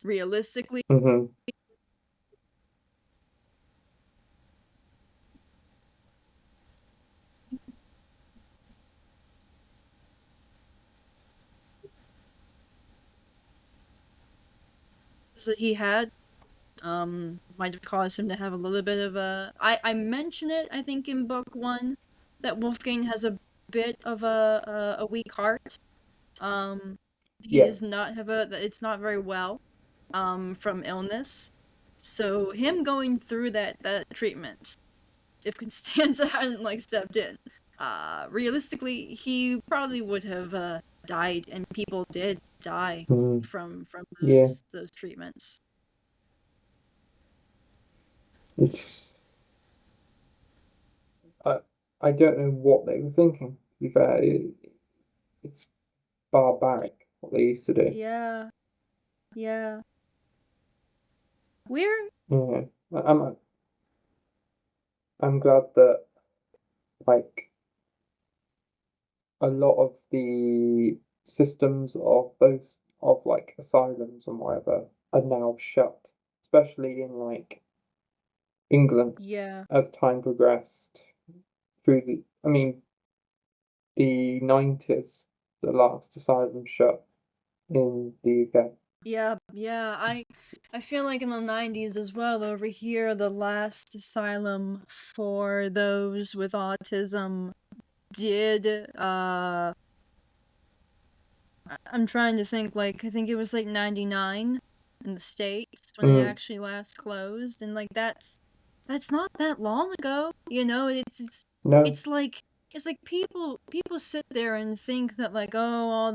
Realistically, Mm-hmm. that he had might have caused him to have a little bit of a. I mention it, I think, in book 1, that Wolfgang has a bit of a weak heart. He Yeah. does not have a. It's not very well, from illness. So him going through that treatment, if Constanza hadn't like stepped in, realistically, he probably would have died, and people did die Mm. from Yeah. those treatments. It's I I don't know what they were thinking. To be fair, it's barbaric what they used to do. Yeah, yeah. We're Yeah. I'm glad that like a lot of the systems of those of like asylums and whatever are now shut, especially in like England yeah. as time progressed through I mean the 90s, the last asylum shut in the UK. Yeah. I feel like in the 90s as well over here, the last asylum for those with autism did I'm trying to think, like, I think it was like 99 in the States when it Mm. actually last closed, and like that's not that long ago. You know, No, it's like people sit there and think that like, oh, all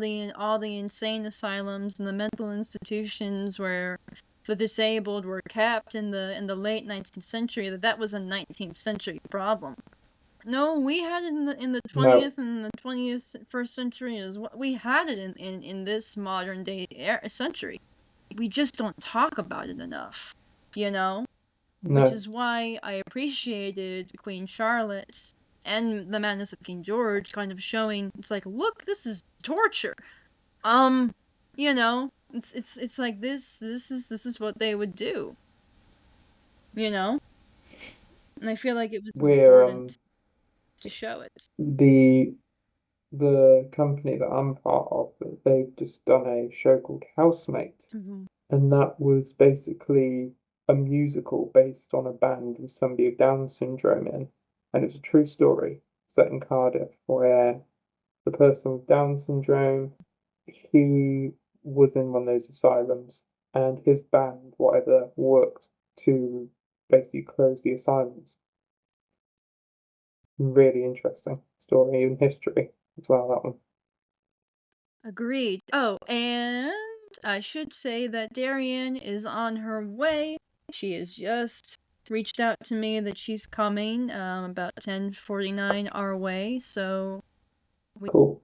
the insane asylums and the mental institutions where the disabled were kept in the late 19th century, that was a 19th century problem. No, we had it in the no, 20th and the 21st century as well. We had it in this modern day century. We just don't talk about it enough, you know? Which no. is why I appreciated Queen Charlotte and the Madness of King George kind of showing, it's like, look, this is torture. Um, you know, it's like this is what they would do, you know? And I feel like it was We're important to show it. the company that I'm part of, they've just done a show called Housemate, Mhm. and that was basically a musical based on a band with somebody with Down syndrome in, and it's a true story set in Cardiff where the person with Down syndrome, he was in one of those asylums, and his band, whatever, worked to basically close the asylums. Really interesting story in history as well, that one. Agreed. Oh, and I should say that Darien is on her way. She is just reached out to me that she's coming about 10:49 our way, so we Cool.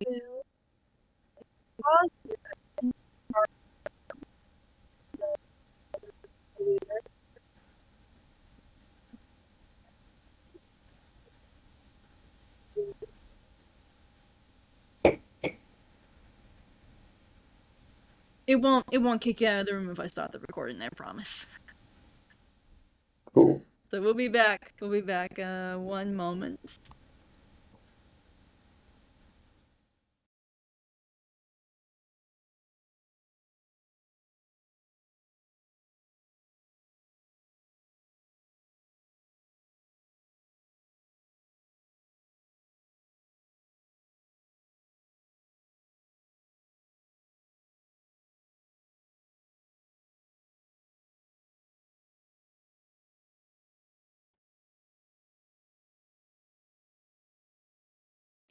it won't kick you out of the room if I stop the recording, I promise. Cool. So we'll be back. We'll be back. One moment.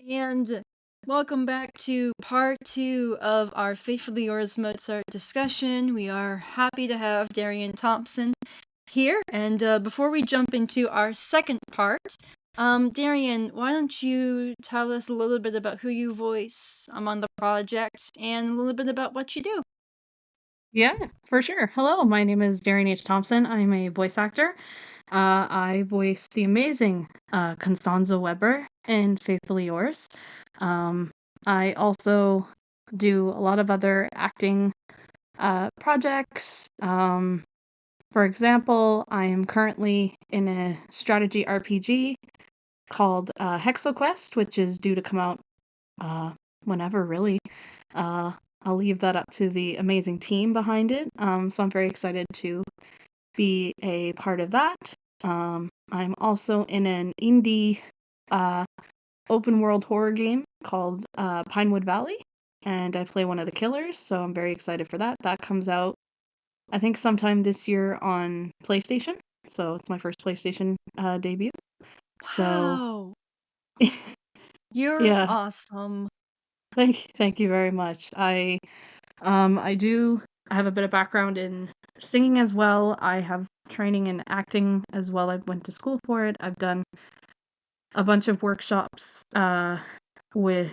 And welcome back to part 2 of our Faithfully Yours Mozart discussion. We are happy to have Darien Thompson here. And before we jump into our second part, Darien, why don't you tell us a little bit about who you voice on the project and a little bit about what you do? Yeah, for sure. Hello, my name is Darien H. Thompson. I'm a voice actor. I voice the amazing Constanza Weber in Faithfully Yours. I also do a lot of other acting projects. For example, I am currently in a strategy RPG called HexoQuest, which is due to come out whenever, really. I'll leave that up to the amazing team behind it. So I'm very excited to be a part of that. I'm also in an indie open world horror game called Pinewood Valley, and I play one of the killers, so I'm very excited for that. That comes out, I think, sometime this year on PlayStation. So it's my first PlayStation debut. Wow! So You're yeah, awesome. thank you very much. I have a bit of background in singing as well. I have training in acting as well. I went to school for it. I've done a bunch of workshops with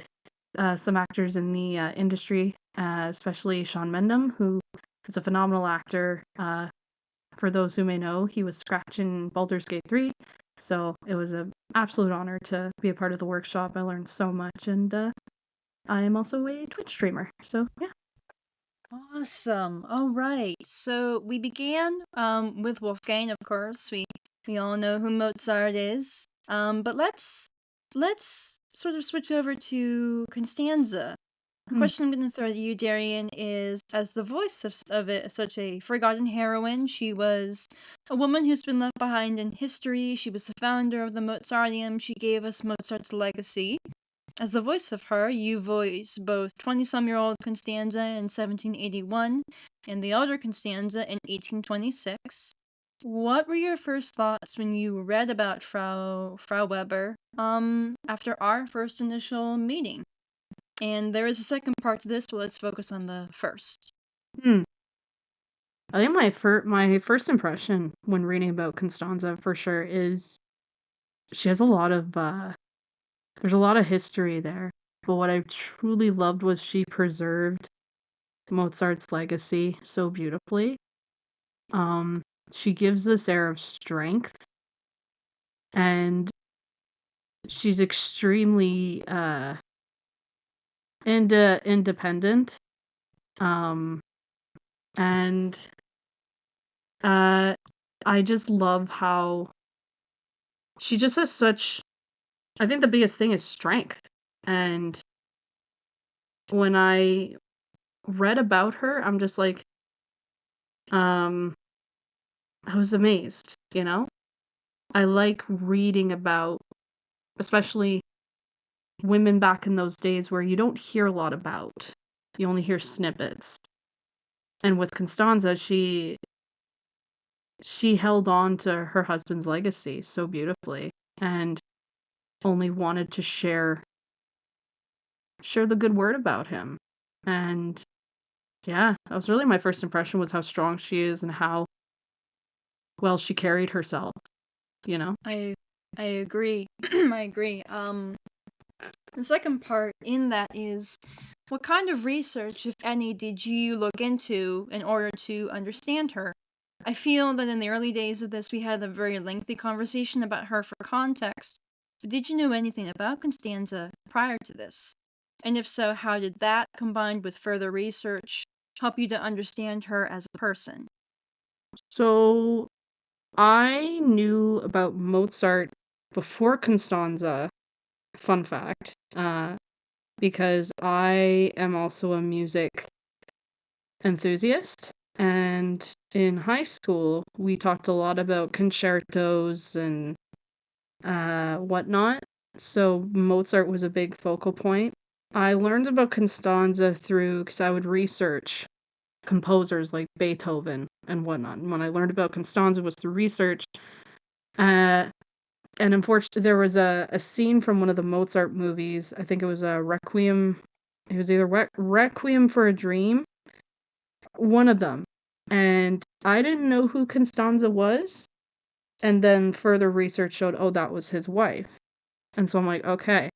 some actors in the industry, especially Sean Mendham, who is a phenomenal actor. For those who may know, he was Scratch in Baldur's Gate 3. So it was an absolute honor to be a part of the workshop. I learned so much, and I am also a Twitch streamer. So yeah. Awesome. All right. So we began with Wolfgang, of course. We all know who Mozart is. But let's sort of switch over to Constanza. The question I'm going to throw to you, Darien, is as the voice of such a forgotten heroine, she was a woman who's been left behind in history. She was the founder of the Mozarteum. She gave us Mozart's legacy. As the voice of her, you voice both 20-some-year-old Constanza in 1781 and the elder Constanza in 1826. What were your first thoughts when you read about Frau Weber after our first initial meeting? And there is a second part to this, but let's focus on the first. I think my first impression when reading about Constanza for sure is she has a lot of there's a lot of history there. But what I truly loved was she preserved Mozart's legacy so beautifully. She gives this air of strength, and she's extremely independent. And I just love how she just has such. I think the biggest thing is strength. And when I read about her, I'm just like, I was amazed, you know? I like reading about, especially women back in those days where you don't hear a lot about. You only hear snippets. And with Constanza, she held on to her husband's legacy so beautifully and only wanted to share the good word about him. And yeah, that was really my first impression, was how strong she is and how well she carried herself. you know? I agree. I agree. The second part in that is, what kind of research, if any, did you look into in order to understand her? I feel that in the early days of this, we had a very lengthy conversation about her for context. But did you know anything about Constanza prior to this? And if so, how did that, combined with further research, help you to understand her as a person? So I knew about Mozart before Constanza, fun fact, because I am also a music enthusiast. And in high school, we talked a lot about concertos and whatnot. So Mozart was a big focal point. I learned about Constanza because I would research composers like Beethoven and whatnot. And when I learned about Constanza was through research. Uh, and unfortunately, there was a scene from one of the Mozart movies. I think it was a Requiem. It was either Requiem for a Dream, one of them. And I didn't know who Constanza was. And then further research showed, oh, that was his wife. And so I'm like, okay.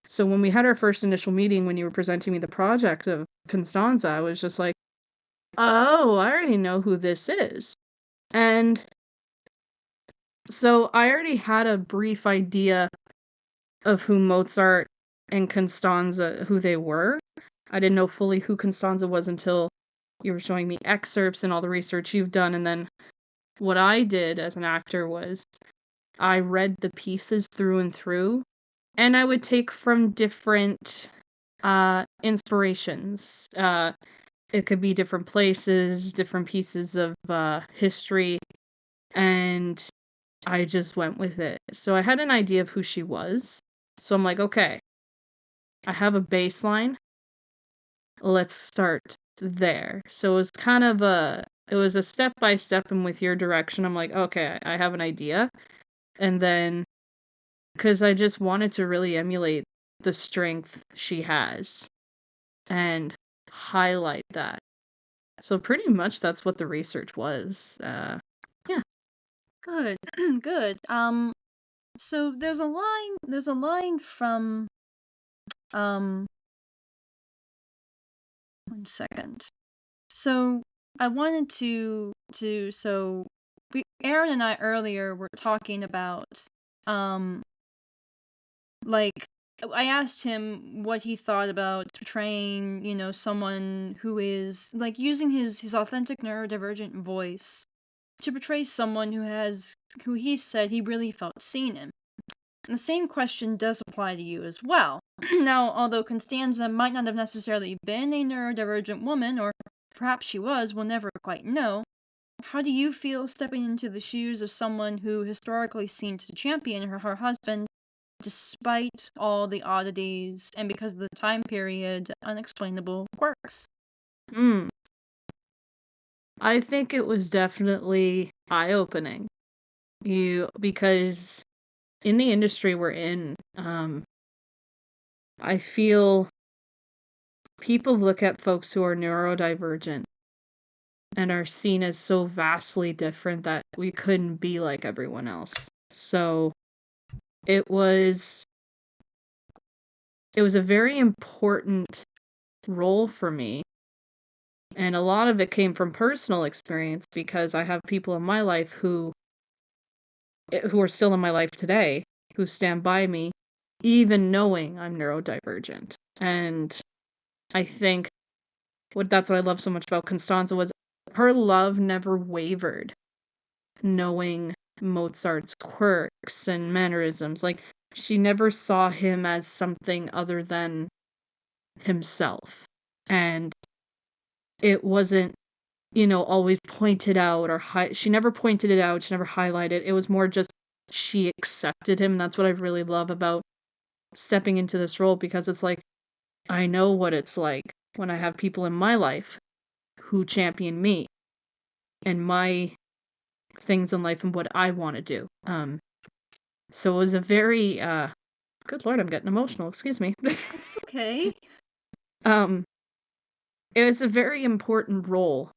So when we had our first initial meeting, when you were presenting me the project of Constanza, I was just like, oh, I already know who this is. And so I already had a brief idea of who Mozart and Constanza, who they were. I didn't know fully who Constanza was until you were showing me excerpts and all the research you've done. And then what I did as an actor was I read the pieces through and through, and I would take from different inspirations. It could be different places, different pieces of history, and I just went with it. So I had an idea of who she was. So I'm like, okay, I have a baseline. Let's start there. So it was kind of it was a step by step, and with your direction, I'm like, okay, I have an idea. And then, because I just wanted to really emulate the strength she has and highlight that. So pretty much that's what the research was. Yeah. Good, good. So there's a line from, um, one second. So I wanted so Aaron and I earlier were talking about, like, I asked him what he thought about portraying, someone who is, like, using his authentic neurodivergent voice to portray someone who he said he really felt seen in. And the same question does apply to you as well. Now, although Constanza might not have necessarily been a neurodivergent woman, or perhaps she was, we'll never quite know, how do you feel stepping into the shoes of someone who historically seemed to champion her husband, despite all the oddities and, because of the time period, unexplainable quirks? Hmm. I think it was definitely eye-opening. Because in the industry we're in, I feel people look at folks who are neurodivergent and are seen as so vastly different that we couldn't be like everyone else. So it was a very important role for me. And a lot of it came from personal experience because I have people in my life who are still in my life today, who stand by me, even knowing I'm neurodivergent. And I think that's what I love so much about Constanza was her love never wavered, knowing Mozart's quirks and mannerisms. Like, she never saw him as something other than himself. And it wasn't, always pointed out or she never pointed it out, she never highlighted. It was more just she accepted him. And that's what I really love about stepping into this role, because it's like, I know what it's like when I have people in my life who champion me and my things in life and what I want to do. So it was a very good Lord, I'm getting emotional, excuse me. It's okay. It was a very important role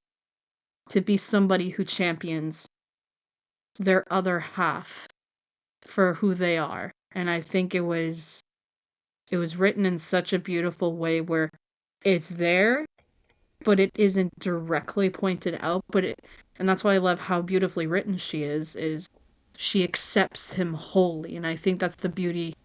to be somebody who champions their other half for who they are. And I think it was written in such a beautiful way where it's there, but it isn't directly pointed out, and that's why I love how beautifully written she is she accepts him wholly. And I think that's the beauty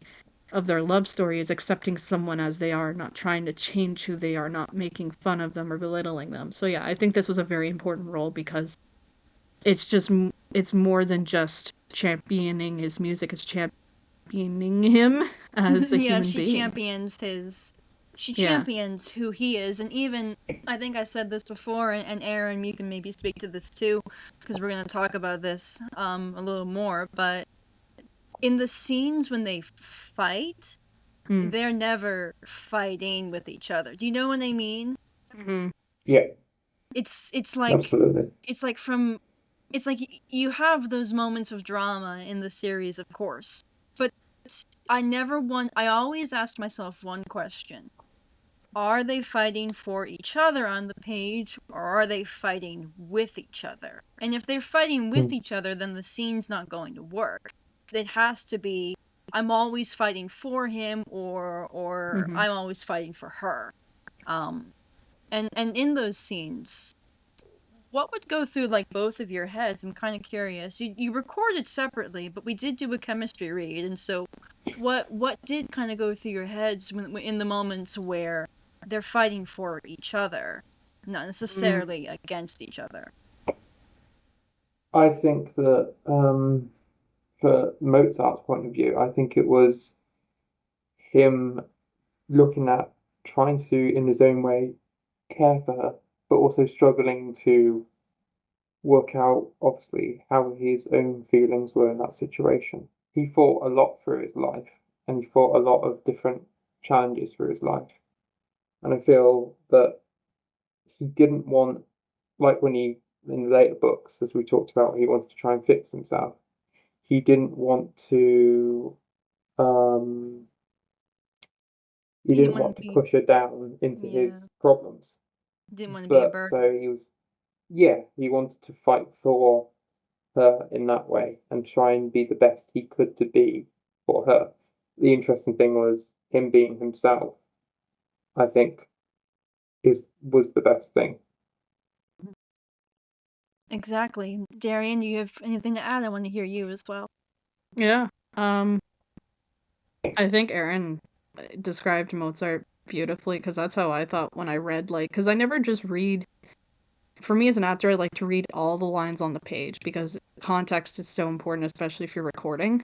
of their love story, is accepting someone as they are, not trying to change who they are, not making fun of them or belittling them. So yeah, I think this was a very important role because it's more than just championing his music, it's championing him as a Yeah, human being. She champions who he is. And even, I think I said this before, and Aaron, you can maybe speak to this too, because we're going to talk about this a little more, but in the scenes when they fight, they're never fighting with each other. Do you know what I mean? Mm-hmm. Yeah. It's like, absolutely. It's like you have those moments of drama in the series, of course, but I always asked myself one question. Are they fighting for each other on the page, or are they fighting with each other? And if they're fighting with each other, then the scene's not going to work. It has to be, I'm always fighting for him, or I'm always fighting for her. And in those scenes, what would go through like both of your heads? I'm kind of curious. You recorded separately, but we did do a chemistry read, and so what did kind of go through your heads in the moments where they're fighting for each other, not necessarily against each other? I think that for Mozart's point of view, I think it was him looking at trying to, in his own way, care for her, but also struggling to work out, obviously, how his own feelings were in that situation. He fought a lot through his life, and he fought a lot of different challenges through his life. And I feel that he didn't want, like when he, in the later books, as we talked about, he wanted to try and fix himself. He didn't want to, he didn't want to push her down into his problems. Didn't want to be a burden. So he wanted to fight for her in that way and try and be the best he could to be for her. The interesting thing was him being himself, I think, was the best thing. Exactly. Darien, do you have anything to add? I want to hear you as well. Yeah. I think Aaron described Mozart beautifully, because that's how I thought when I read, because I never just read. For me as an actor, I like to read all the lines on the page because context is so important, especially if you're recording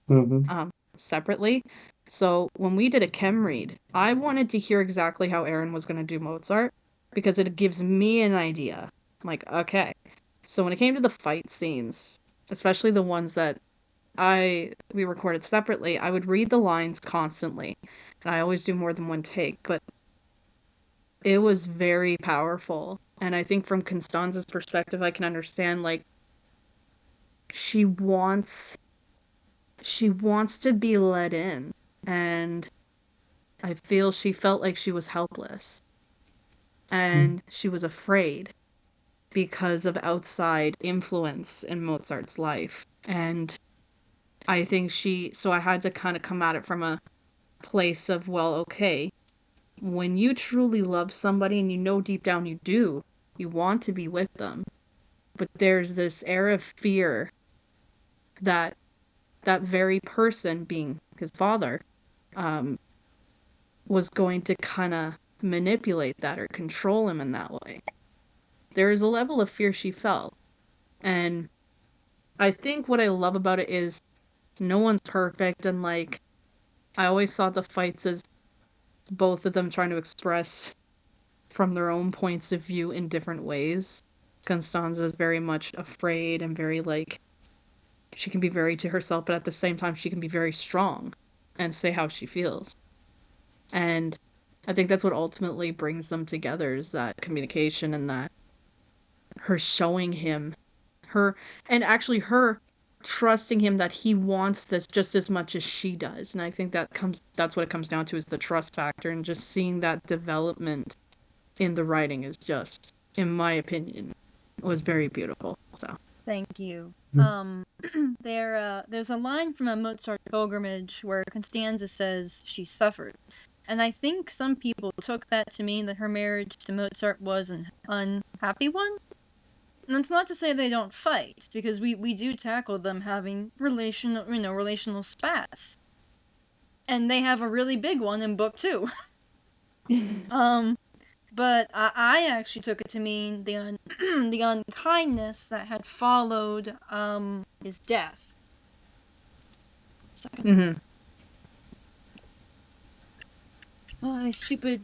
separately. So when we did a chem read, I wanted to hear exactly how Aaron was going to do Mozart because it gives me an idea. I'm like, okay. So when it came to the fight scenes, especially the ones that we recorded separately, I would read the lines constantly. And I always do more than one take, but it was very powerful. And I think from Constanza's perspective, I can understand, she wants to be let in. And I feel she felt like she was helpless. And she was afraid because of outside influence in Mozart's life. And I think so I had to kind of come at it from a place of, well, okay, when you truly love somebody and you know deep down you want to be with them, but there's this air of fear that very person, being his father, was going to kind of manipulate that or control him in that way. There is a level of fear she felt. And I think what I love about it is no one's perfect, and I always saw the fights as both of them trying to express from their own points of view in different ways. Constanza is very much afraid and very she can be very to herself, but at the same time she can be very strong and say how she feels. And I think that's what ultimately brings them together, is that communication, and that her showing him her trusting him that he wants this just as much as she does. And I think that's what it comes down to, is the trust factor, and just seeing that development in the writing is just, in my opinion, was very beautiful. So thank you. There's a line from a Mozart pilgrimage where Constanza says she suffered. And I think some people took that to mean that her marriage to Mozart was an unhappy one. And that's not to say they don't fight, because we do tackle them having relational spats. And they have a really big one in book 2. But I actually took it to mean the the unkindness that had followed his death. Second. Oh, stupid.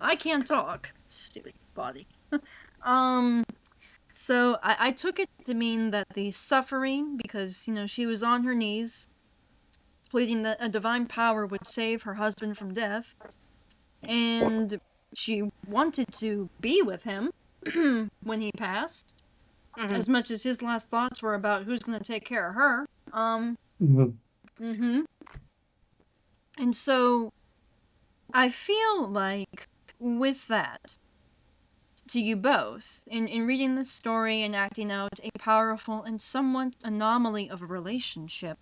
I can't talk. Stupid body. So I took it to mean that the suffering, because, she was on her knees, pleading that a divine power would save her husband from death, and she wanted to be with him when he passed, as much as his last thoughts were about who's going to take care of her. And so I feel like with that, to you both, in reading this story and acting out a powerful and somewhat anomaly of a relationship,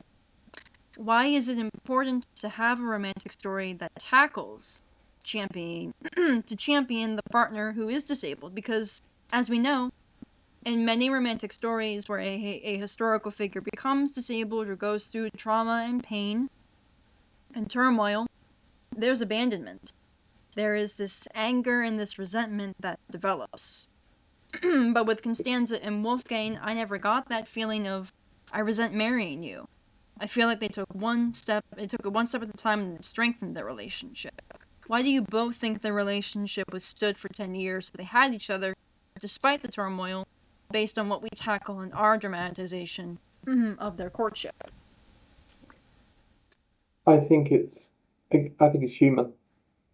why is it important to have a romantic story that tackles champion the partner who is disabled? Because, as we know, in many romantic stories where a historical figure becomes disabled or goes through trauma and pain and turmoil, there's abandonment. There is this anger and this resentment that develops. But with Constanza and Wolfgang, I never got that feeling of, I resent marrying you. I feel like they took it one step at a time and strengthened their relationship. Why do you both think their relationship withstood for 10 years? They had each other, despite the turmoil, based on what we tackle in our dramatization of their courtship. I think it's human.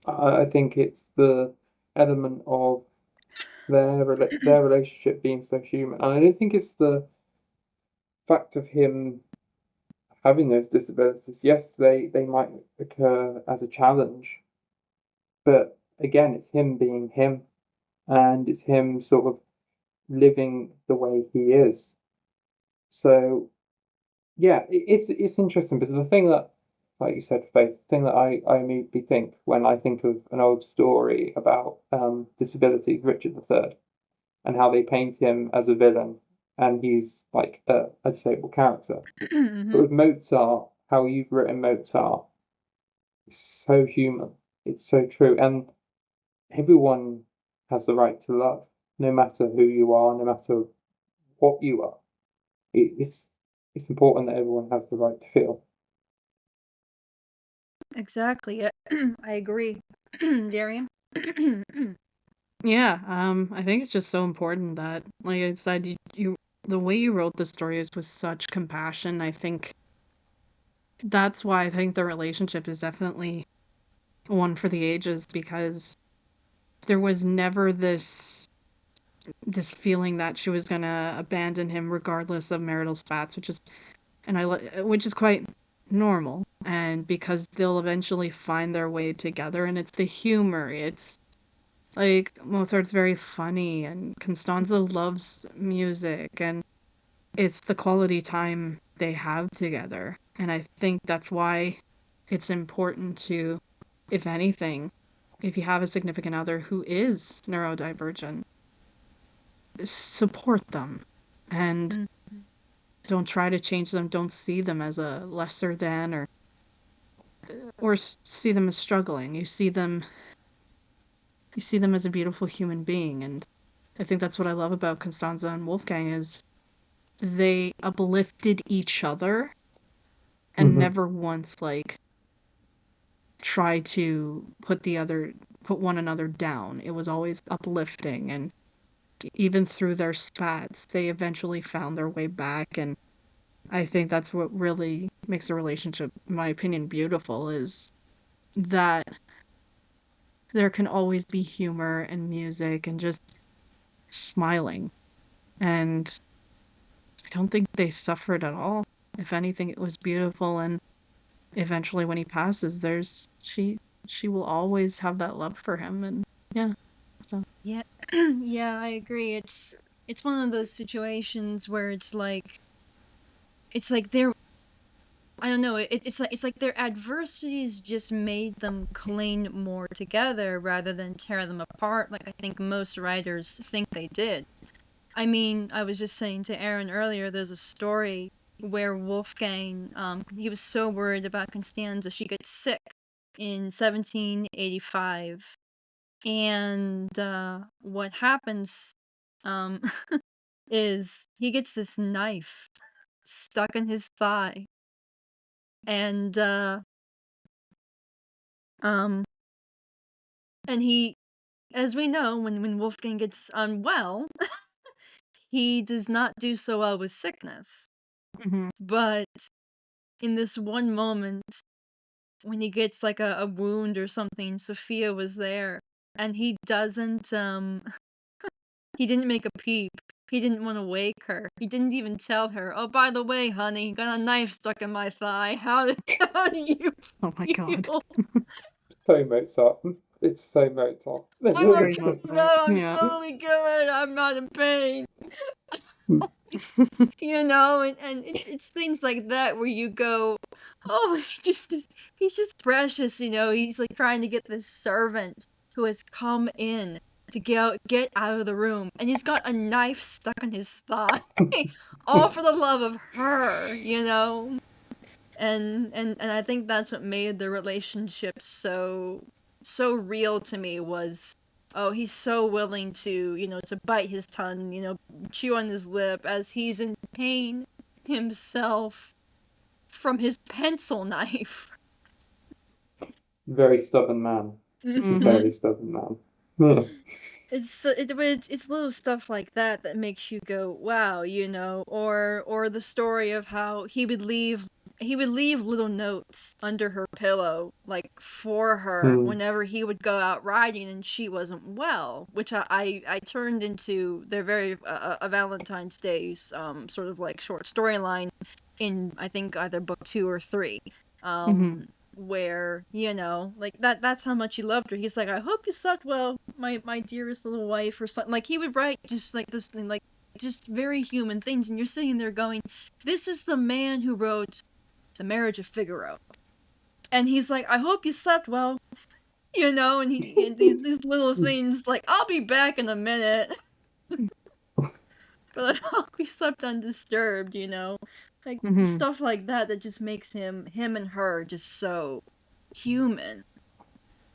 I think it's the element of their relationship being so human. And I don't think it's the fact of him having those disabilities. Yes, they might occur as a challenge, but again, it's him being him, and it's him sort of living the way he is. So, yeah, it's interesting because the thing that, like you said, Faith, the thing that I immediately think when I think of an old story about disabilities, Richard III, and how they paint him as a villain, and he's like a disabled character. But with Mozart, how you've written Mozart, it's so human. It's so true, and everyone has the right to love, no matter who you are, no matter what you are. It's important that everyone has the right to feel. Exactly. I agree. Darien? Yeah, I think it's just so important that, like I said, you the way you wrote the story is with such compassion. I think that's why I think the relationship is definitely one for the ages, because there was never this feeling that she was gonna abandon him regardless of marital spats, which is quite normal, and because they'll eventually find their way together, and it's the humor. It's like Mozart's very funny, and Constanza loves music, and it's the quality time they have together. And I think that's why it's important to, if anything, if you have a significant other who is neurodivergent, support them and don't try to change them. Don't see them as a lesser than or see them as struggling. You see them as a beautiful human being. And I think that's what I love about Constanza and Wolfgang is they uplifted each other and never once try to put one another down. It was always uplifting, and even through their spats, they eventually found their way back. And I think that's what really makes a relationship, in my opinion, beautiful, is that there can always be humor and music and just smiling. And I don't think they suffered at all. If anything, it was beautiful. And eventually when he passes, she will always have that love for him. And yeah. So Yeah, I agree. It's one of those situations where it's like it's like they're, I don't know, it's like their adversities just made them cling more together rather than tear them apart like I think most writers think they did. I mean, I was just saying to Aaron earlier, there's a story where Wolfgang, he was so worried about Constanza, she gets sick in 1785. And what happens is he gets this knife stuck in his thigh. And um and he, as we know, when Wolfgang gets unwell, he does not do so well with sickness. Mhm. But in this one moment when he gets like a wound or something, Sophia was there, and he doesn't he didn't make a peep. He didn't want to wake her. He didn't even tell her, "Oh, by the way, honey, got a knife stuck in my thigh. How do you Oh my god. feel?" So Mozart. It's so Mozart. I'm Very okay, Mozart, no, I'm yeah. totally good. I'm not in pain. You know, and it's things like that where you go, oh, he's just precious, you know. He's like trying to get this servant who has come in to get out of the room, and he's got a knife stuck in his thigh, all for the love of her, you know. And I think that's what made the relationship so real to me was, oh, he's so willing to, you know, to bite his tongue, you know, chew on his lip as he's in pain himself from his pencil knife. Very stubborn man. Mhm. Very stubborn man. Yeah. It's little stuff like that that makes you go, wow, you know, or the story of how he would leave little notes under her pillow, like for her whenever he would go out riding and she wasn't well, which I turned into their very a Valentine's Day's sort of like short storyline in I think either book 2 or 3. Mhm. Where, you know, like that's how much he loved her. He's like, I hope you slept well, my dearest little wife, or something. Like he would write just like this thing, like just very human things, and you're sitting there going, this is the man who wrote The Marriage of Figaro. And he's like, I hope you slept well, you know, and and these little things like, I'll be back in a minute. But I hope you slept undisturbed, you know. Like Mhm. stuff like that that just makes him and her just so human.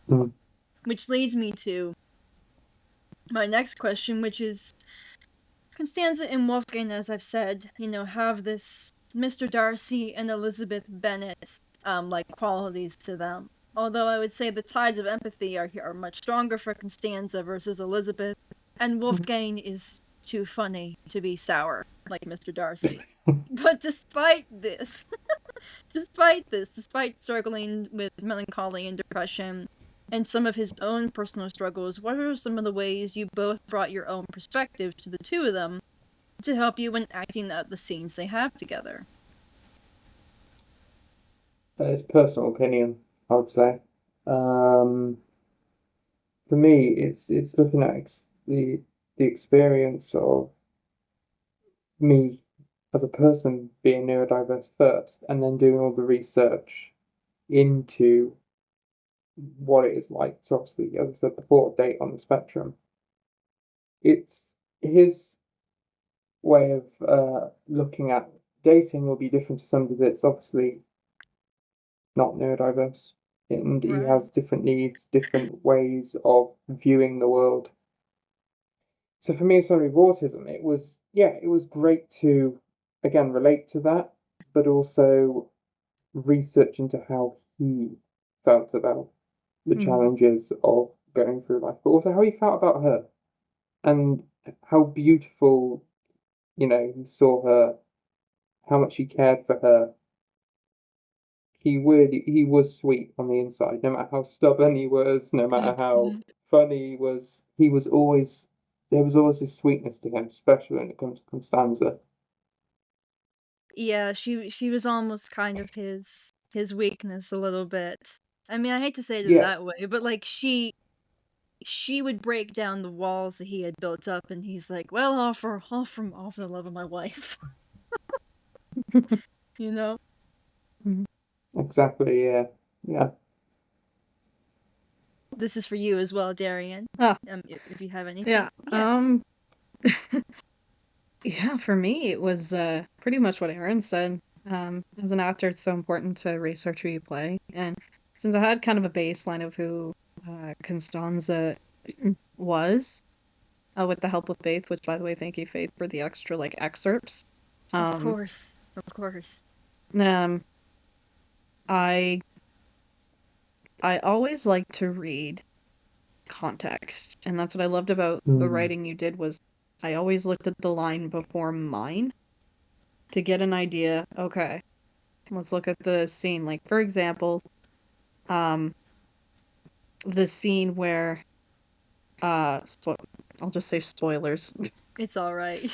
Mm. Which leads me to my next question, which is Constanza and Wolfgang, as I've said, you know, have this Mr. Darcy and Elizabeth Bennet like qualities to them. Although I would say the tides of empathy are much stronger for Constanza versus Elizabeth, and Wolfgang is too funny to be sour like Mr. Darcy. But despite despite struggling with melancholy and depression and some of his own personal struggles, what are some of the ways you both brought your own perspective to the two of them to help you when acting out the scenes they have together? It's personal opinion, I would say. Um, for me, it's looking at the experience of me as a person being neurodiverse first, and then doing all the research into what it is like to obviously, as I said before, date on the spectrum. It's his way of looking at dating will be different to somebody that's obviously not neurodiverse. And he Right. has different needs, different ways of viewing the world. So for me, as somebody with autism, it was great to again relate to that, but also research into how he felt about the challenges of going through life, but also how he felt about her and how beautiful, you know, he saw her, how much he cared for her. He was sweet on the inside, no matter how stubborn he was, no matter how funny he was always there was always this sweetness to him, especially when it comes to Constanza. Yeah, she was almost kind of his weakness a little bit. I mean, I hate to say it in Yeah, that way, but like she would break down the walls that he had built up, and he's like, well, all for the love of my wife. You know? Exactly, yeah. Yeah. This is for you as well, Darien. Oh, If you have anything. yeah. Yeah. Yeah, for me, it was pretty much what Aaron said. As an actor, it's so important to research who you play. And since I had kind of a baseline of who Constanza was, with the help of Faith, which, by the way, thank you, Faith, for the extra, like, excerpts. Of course. Um, I always like to read context, and that's what I loved about the writing you did was I always looked at the line before mine to get an idea. Okay, let's look at the scene. Like, for example, the scene where I'll just say spoilers. It's all right.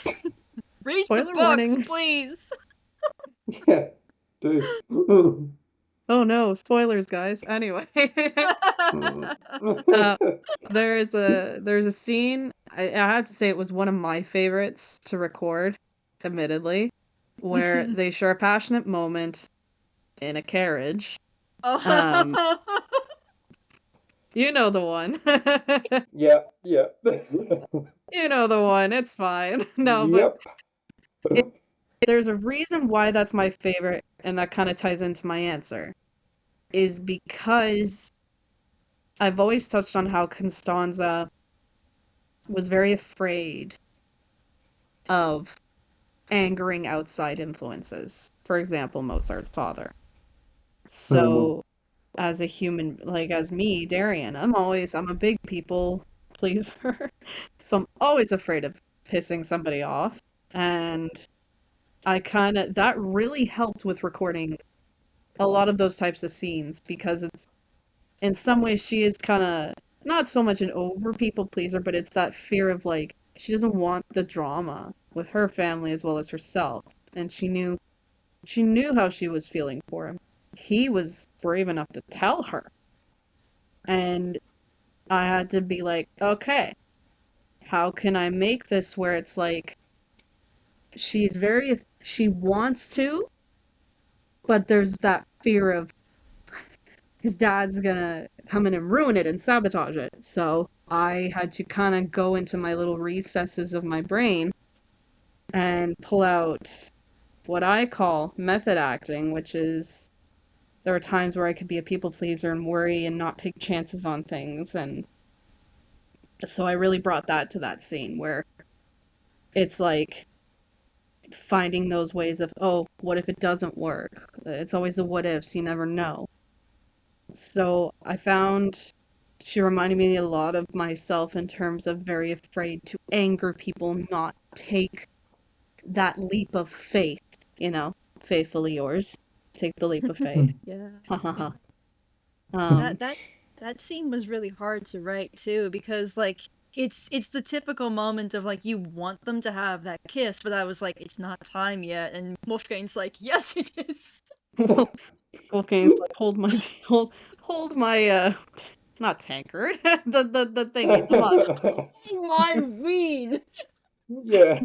Read Spoiler the books, warning. please. Yeah, do. Oh no, spoilers, guys. Anyway, there's a scene. I have to say it was one of my favorites to record, admittedly, where they share a passionate moment in a carriage. Um, you know the one. Yeah. You know the one. It's fine. No, Yep. but there's a reason why that's my favorite, and that kind of ties into my answer, is because I've always touched on how Constanza was very afraid of angering outside influences. For example, Mozart's father. So, as a human, like as me, Darien, I'm a big people pleaser. So I'm always afraid of pissing somebody off. And that really helped with recording a lot of those types of scenes because it's, in some ways, she is kind of not so much an over people pleaser, but it's that fear of like, she doesn't want the drama with her family as well as herself. And she knew how she was feeling for him. He was brave enough to tell her. And I had to be like, okay, how can I make this where it's like she wants to, but there's that fear of his dad's gonna come in and ruin it and sabotage it. So I had to kind of go into my little recesses of my brain and pull out what I call method acting, which is there are times where I could be a people pleaser and worry and not take chances on things. And so I really brought that to that scene where it's like finding those ways of, oh, what if it doesn't work? It's always the what ifs, you never know. So I found she reminded me a lot of myself in terms of very afraid to anger people, not take that leap of faith, faithfully yours. Take the leap of faith. Yeah. Um, That scene was really hard to write too because like it's the typical moment of like you want them to have that kiss, but I was like, it's not time yet, and Wolfgang's like, yes, it is. Wolfgang's like, hold my not tankard, the thingy, the mug. My ween. Yeah.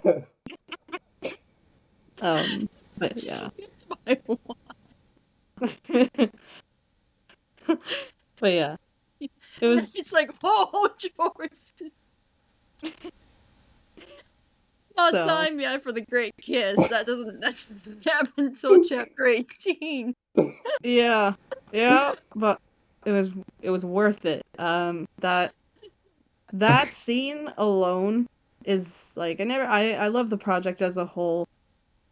But yeah. My But yeah, it was. It's like, oh, George. Not So. time yet for the great kiss. That's happen until chapter 18. Yeah, but it was worth it. That scene alone is like I love the project as a whole,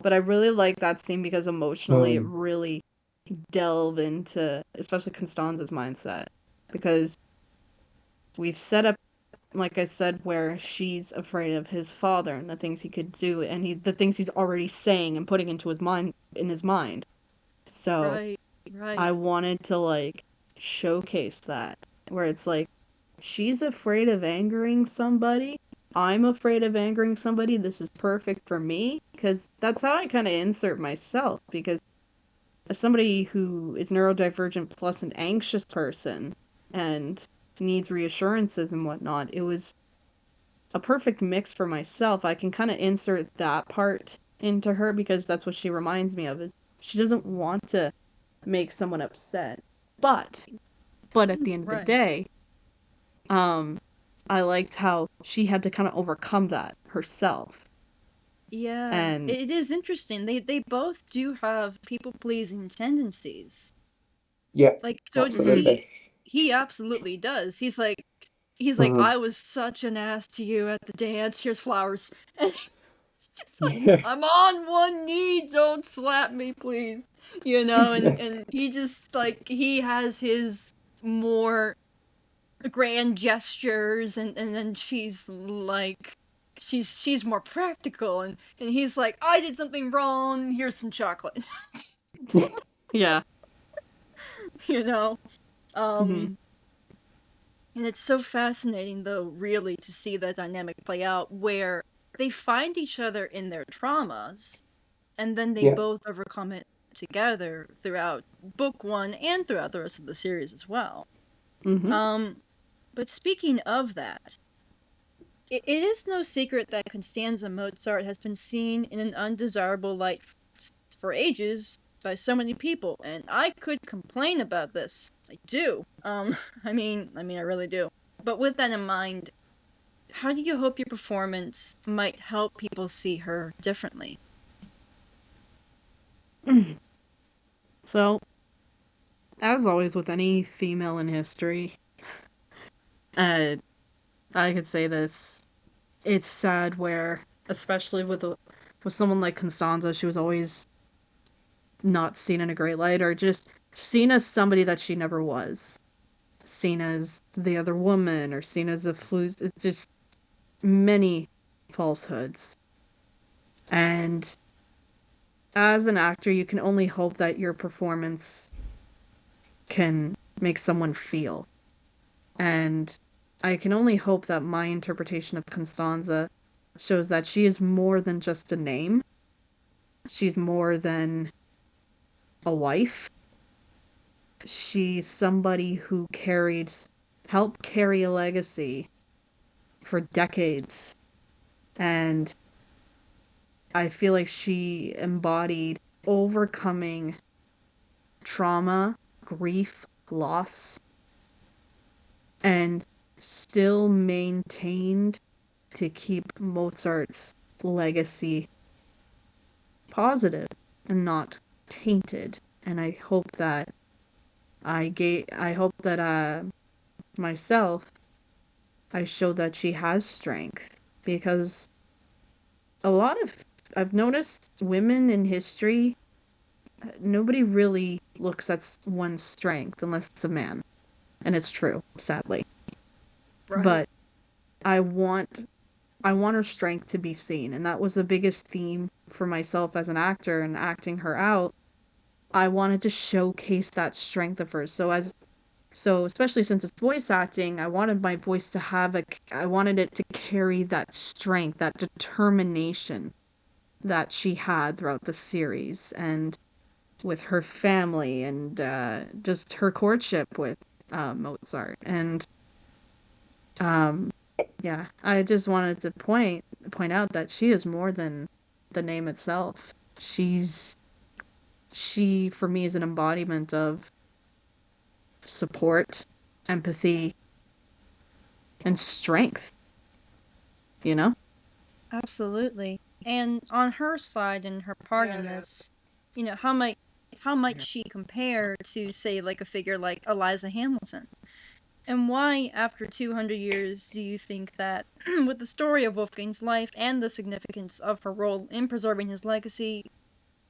but I really like that scene because emotionally it really delved into especially Constanza's mindset because we've set up, like I said, where she's afraid of his father and the things he could do and the things he's already saying and putting into his mind. So Right. I wanted to like showcase that where it's like she's afraid of angering somebody. I'm afraid of angering somebody. This is perfect for me because that's how I kind of insert myself because as somebody who is neurodivergent plus an anxious person and needs reassurances and whatnot, it was a perfect mix for myself. I can kind of insert that part into her, because that's what she reminds me of, is she doesn't want to make someone upset. But at the end of the Right. day, I liked how she had to kind of overcome that herself. Yeah, And it is interesting. They both do have people-pleasing tendencies. Yeah, Like, so does absolutely. he absolutely does. He's like, Mhm. I was such an ass to you at the dance. Here's flowers. And it's just like, Yeah. I'm on one knee. Don't slap me, please. You know, and he just like he has his more grand gestures, and then she's like, she's more practical, and he's like, I did something wrong. Here's some chocolate. yeah. You know. Mhm. And it's so fascinating, though, really, to see that dynamic play out, where they find each other in their traumas, and then they Yeah. both overcome it together throughout book one and throughout the rest of the series as well. Mhm. But speaking of that, it is no secret that Constanza Mozart has been seen in an undesirable light for ages by so many people, and I could complain about this. I do. I mean, I really do. But with that in mind, how do you hope your performance might help people see her differently? So, as always with any female in history, uh, I could say this. It's sad where, especially with someone like Constanza, she was always not seen in a great light, or just seen as somebody that she never was. Seen as the other woman, or seen as a flus. It's just many falsehoods. And as an actor, you can only hope that your performance can make someone feel. And I can only hope that my interpretation of Constanza shows that she is more than just a name. She's more than a wife. She's somebody who helped carry a legacy for decades. And I feel like she embodied overcoming trauma, grief, loss, and still maintained to keep Mozart's legacy positive and not tainted. And I hope that myself, I showed that she has strength, because a lot of I've noticed women in history, nobody really looks at one's strength unless it's a man. And it's true, sadly. Right. But I want her strength to be seen, and that was the biggest theme for myself as an actor and acting her out. I wanted to showcase that strength of hers. So especially since it's voice acting, I wanted my voice to I wanted it to carry that strength, that determination that she had throughout the series, and with her family, and just her courtship with Mozart. And yeah, I just wanted to point out that she is more than the name itself. She for me is an embodiment of support, empathy, and strength, you know? Absolutely. And on her side and her part in this, how might she compare to, say, like a figure like Eliza Hamilton? And why, after 200 years, do you think that, with the story of Wolfgang's life and the significance of her role in preserving his legacy,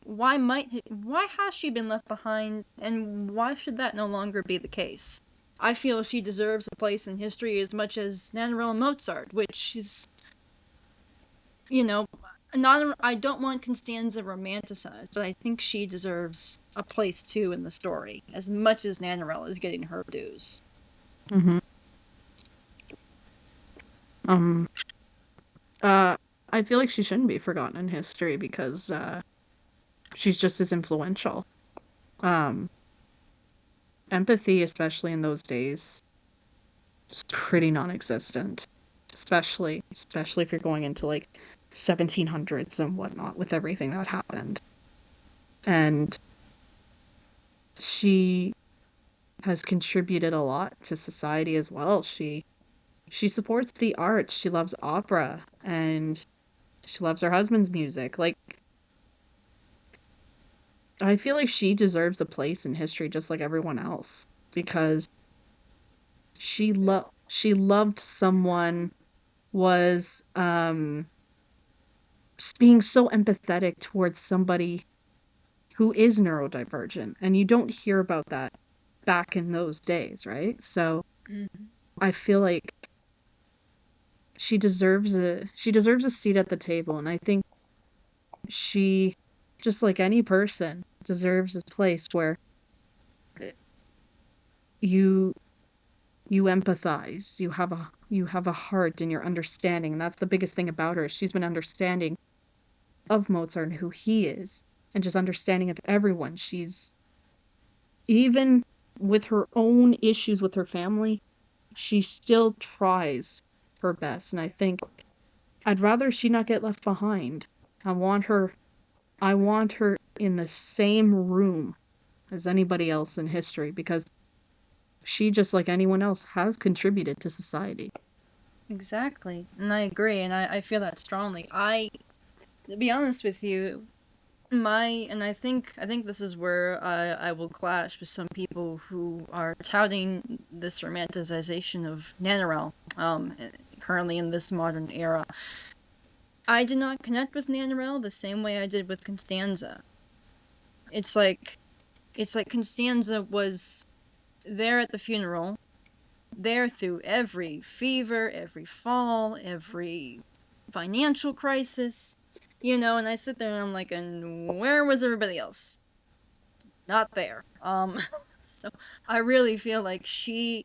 why has she been left behind, and why should that no longer be the case? I feel she deserves a place in history as much as Nannerl and Mozart, which is, I don't want Constanza romanticized, but I think she deserves a place too in the story, as much as Nannerl is getting her dues. Mm-hmm. I feel like she shouldn't be forgotten in history, because she's just as influential. Empathy, especially in those days, is pretty non-existent. Especially if you're going into like 1700s and whatnot with everything that happened. And she has contributed a lot to society as well. She supports the arts. She loves opera, and she loves her husband's music. Like, I feel like she deserves a place in history just like everyone else, because she loved someone, was being so empathetic towards somebody who is neurodivergent, and you don't hear about that back in those days, right? So I feel like she deserves a seat at the table, and I think she, just like any person, deserves a place where you empathize, you have a heart, and you're understanding. And that's the biggest thing about her. She's been understanding of Mozart and who he is, and just understanding of everyone. She's, even with her own issues with her family, she still tries her best. And I think I'd rather she not get left behind. I want her in the same room as anybody else in history, because she, just like anyone else, has contributed to society. Exactly. And I agree, and I feel that strongly. To be honest with you, I think this is where I will clash with some people who are touting this romanticization of NaNoRel, currently in this modern era. I did not connect with NaNoRel the same way I did with Constanza. It's like Constanza was there at the funeral, there through every fever, every fall, every financial crisis, and I sit there and I'm like, and where was everybody else? Not there. So I really feel like she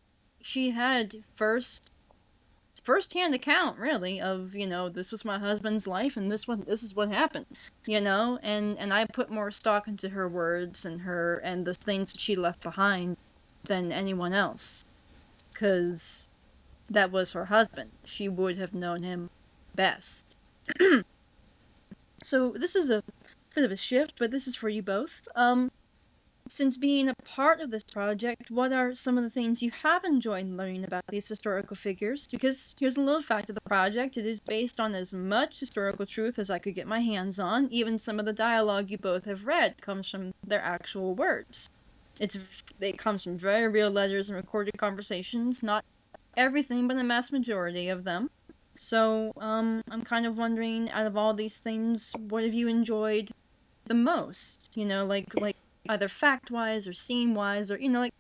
had first-hand account, really, of, this was my husband's life, and this is what happened, and I put more stock into her words and the things that she left behind than anyone else, because that was her husband. She would have known him best. So this is a bit of a shift, but this is for you both. Since being a part of this project, what are some of the things you have enjoyed learning about these historical figures? Because here's a little fact of the project: it is based on as much historical truth as I could get my hands on. Even some of the dialogue you both have read comes from their actual words. It comes from very real letters and recorded conversations, not everything, but a mass majority of them. So, I'm kind of wondering, out of all these things, what have you enjoyed the most? Like either fact-wise or scene-wise, or, like,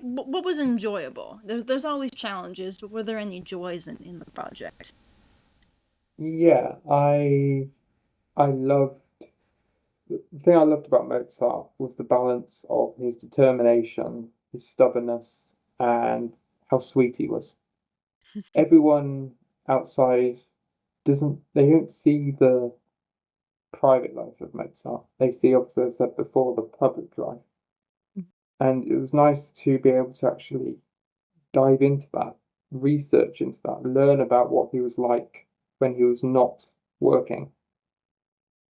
what was enjoyable? There's always challenges, but were there any joys in the project? Yeah, I loved the thing I loved about Mozart was the balance of his determination, his stubbornness, and how sweet he was. Everyone outside they don't see the private life of Mozart. They see, obviously, as I said before, the public life. And it was nice to be able to actually dive into that, research into that, learn about what he was like when he was not working.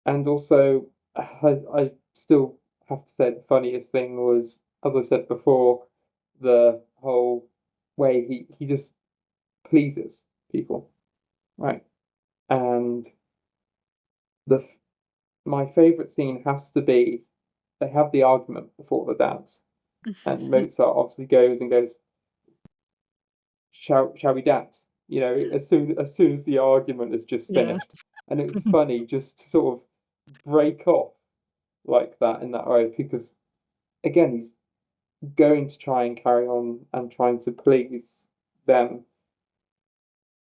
And also, I still have to say the funniest thing was, as I said before, the whole way he just pleases people, right? And my favorite scene has to be, they have the argument before the dance, and Mozart obviously goes, shall we dance? As soon as the argument is just finished. And it was funny just to sort of break off like that in that way, because again, he's going to try and carry on and trying to please them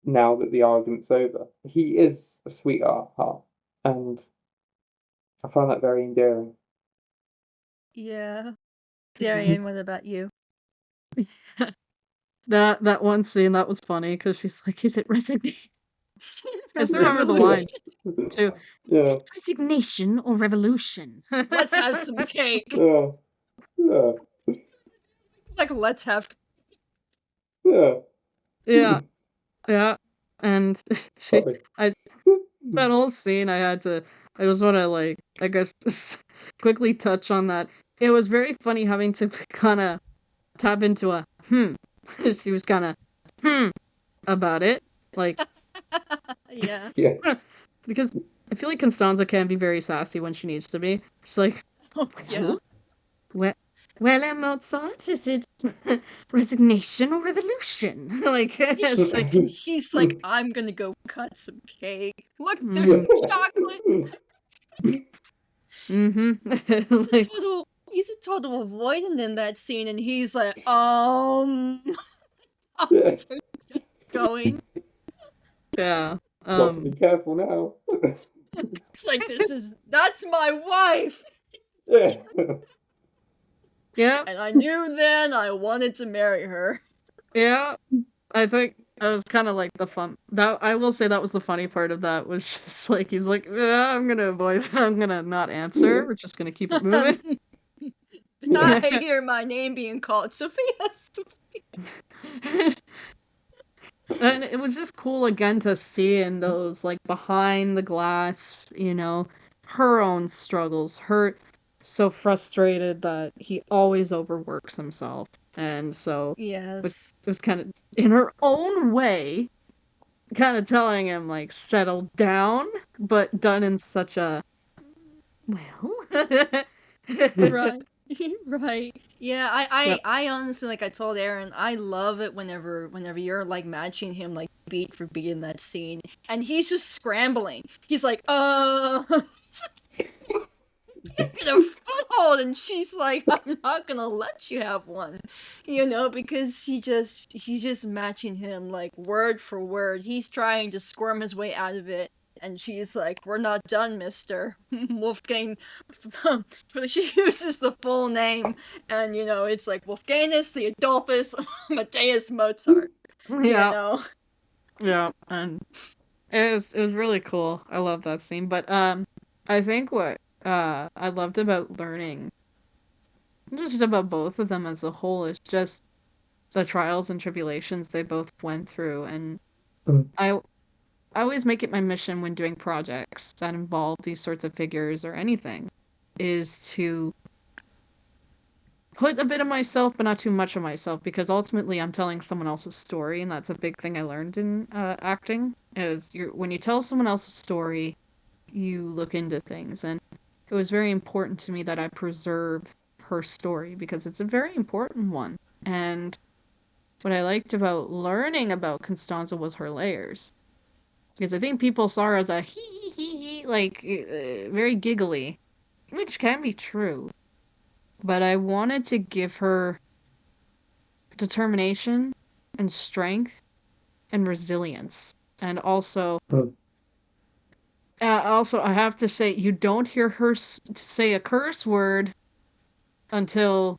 now that the argument's over. He is a sweetheart, and I find that very endearing. Yeah. Darien, what about you? That one scene, that was funny, because she's like, is it resignation? I still remember the line, too. Yeah. Is it resignation or revolution? Let's have some cake. Yeah. Yeah. Like, let's have... Yeah. Yeah. Yeah. And Sorry. That whole scene, I just want to, like, I guess, just quickly touch on that. It was very funny having to kind of tap into a She was kind of about it. Like, Yeah. Yeah. because I feel like Constanza can be very sassy when she needs to be. She's like, Oh, yeah. well, well, Mozart, is it resignation or revolution? Like, it's like, He's like, I'm gonna go cut some cake. Look, Mm. there's chocolate. He's a like, total avoidant in that scene, and he's like, Yeah. going yeah. Got to be careful now. like that's my wife. Yeah. Yeah, And I knew then I wanted to marry her. yeah. I think that was kind of like the fun. That I will say that was the funny part of that was just like he's like, yeah, I'm gonna avoid. I'm gonna not answer. We're just gonna keep it moving. I hear my name being called Sophia. And it was just cool again to see in those like behind the glass, her own struggles. Her so frustrated that he always overworks himself, and so Yes. it was kind of in her own way, kind of telling him like settle down, but done in such a well. Right. Right. Yeah, So, I honestly, like I told Aaron, I love it whenever you're like matching him like beat for beat in that scene, and he's just scrambling. He's like, get a foothold, and she's like, I'm not gonna let you have one, because she's just matching him like word for word. He's trying to squirm his way out of it, and she's like, we're not done, mister. Wolfgang. She uses the full name, and it's like Wolfgangus Theodulfus Amadeus Mozart. yeah, yeah, and it was really cool. I love that scene. But I think what I loved about learning just about both of them as a whole is just the trials and tribulations they both went through. And I always make it my mission when doing projects that involve these sorts of figures or anything is to put a bit of myself but not too much of myself, because ultimately I'm telling someone else's story, and that's a big thing I learned in acting is when you tell someone else's story, you look into things. And it was very important to me that I preserve her story because it's a very important one. And what I liked about learning about Constanza was her layers, because I think people saw her as a hee, like very giggly, which can be true. But I wanted to give her determination and strength and resilience. And also, I have to say, you don't hear her say a curse word until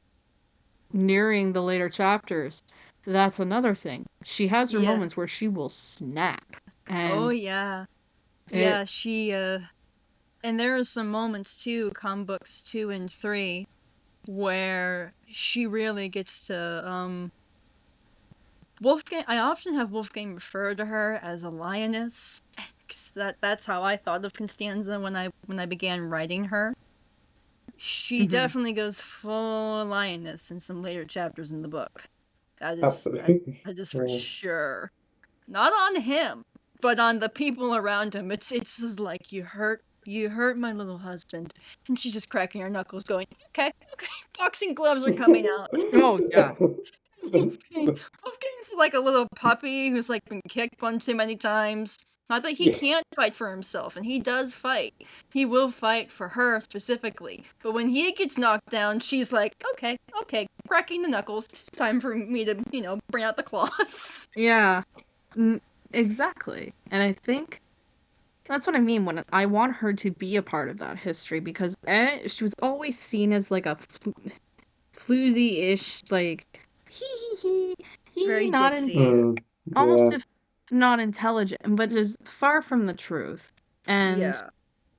nearing the later chapters. That's another thing. She has her moments where she will snap. And yeah. Yeah, she, and there are some moments too, comic books 2 and 3, where she really gets to, Wolfgang, I often have Wolfgang refer to her as a lioness, because that's how I thought of Constanza when I began writing her. She definitely goes full lioness in some later chapters in the book. That is for sure. Not on him, but on the people around him. It's just like, you hurt my little husband. And she's just cracking her knuckles going, okay, boxing gloves are coming out. oh yeah. Wolfgang's like a little puppy who's like been kicked one too many times. Not that he can't fight for himself, and he does fight. He will fight for her specifically. But when he gets knocked down, she's like, okay, cracking the knuckles. It's time for me to, bring out the claws. Yeah, exactly. And I think that's what I mean when I want her to be a part of that history, because she was always seen as like a floozy-ish, like Very not ditzy. almost if not intelligent, but is far from the truth. And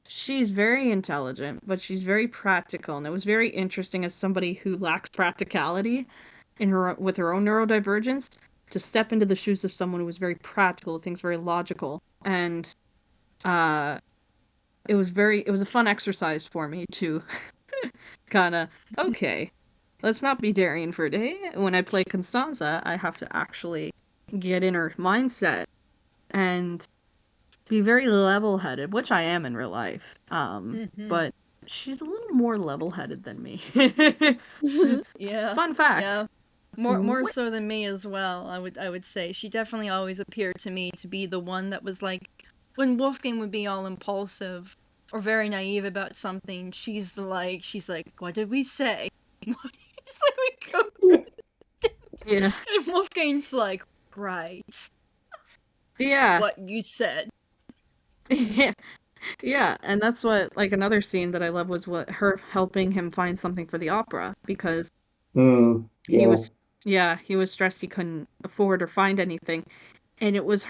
she's very intelligent, but she's very practical, and it was very interesting as somebody who lacks practicality with her own neurodivergence to step into the shoes of someone who was very practical, things very logical. And uh, it was a fun exercise for me to kind of, okay, let's not be Darien for a day. When I play Constanza, I have to actually get in her mindset and be very level-headed, which I am in real life. But she's a little more level-headed than me. Yeah. Fun fact. Yeah. More so than me as well, I would say. She definitely always appeared to me to be the one that was like, when Wolfgang would be all impulsive or very naive about something, she's like, what did we say? It's like we go through the steps. Yeah. And Wolfgang's like, right. Yeah. What you said. Yeah. Yeah, and that's what, like, another scene that I love was what her helping him find something for the opera, because he was stressed he couldn't afford or find anything. And it was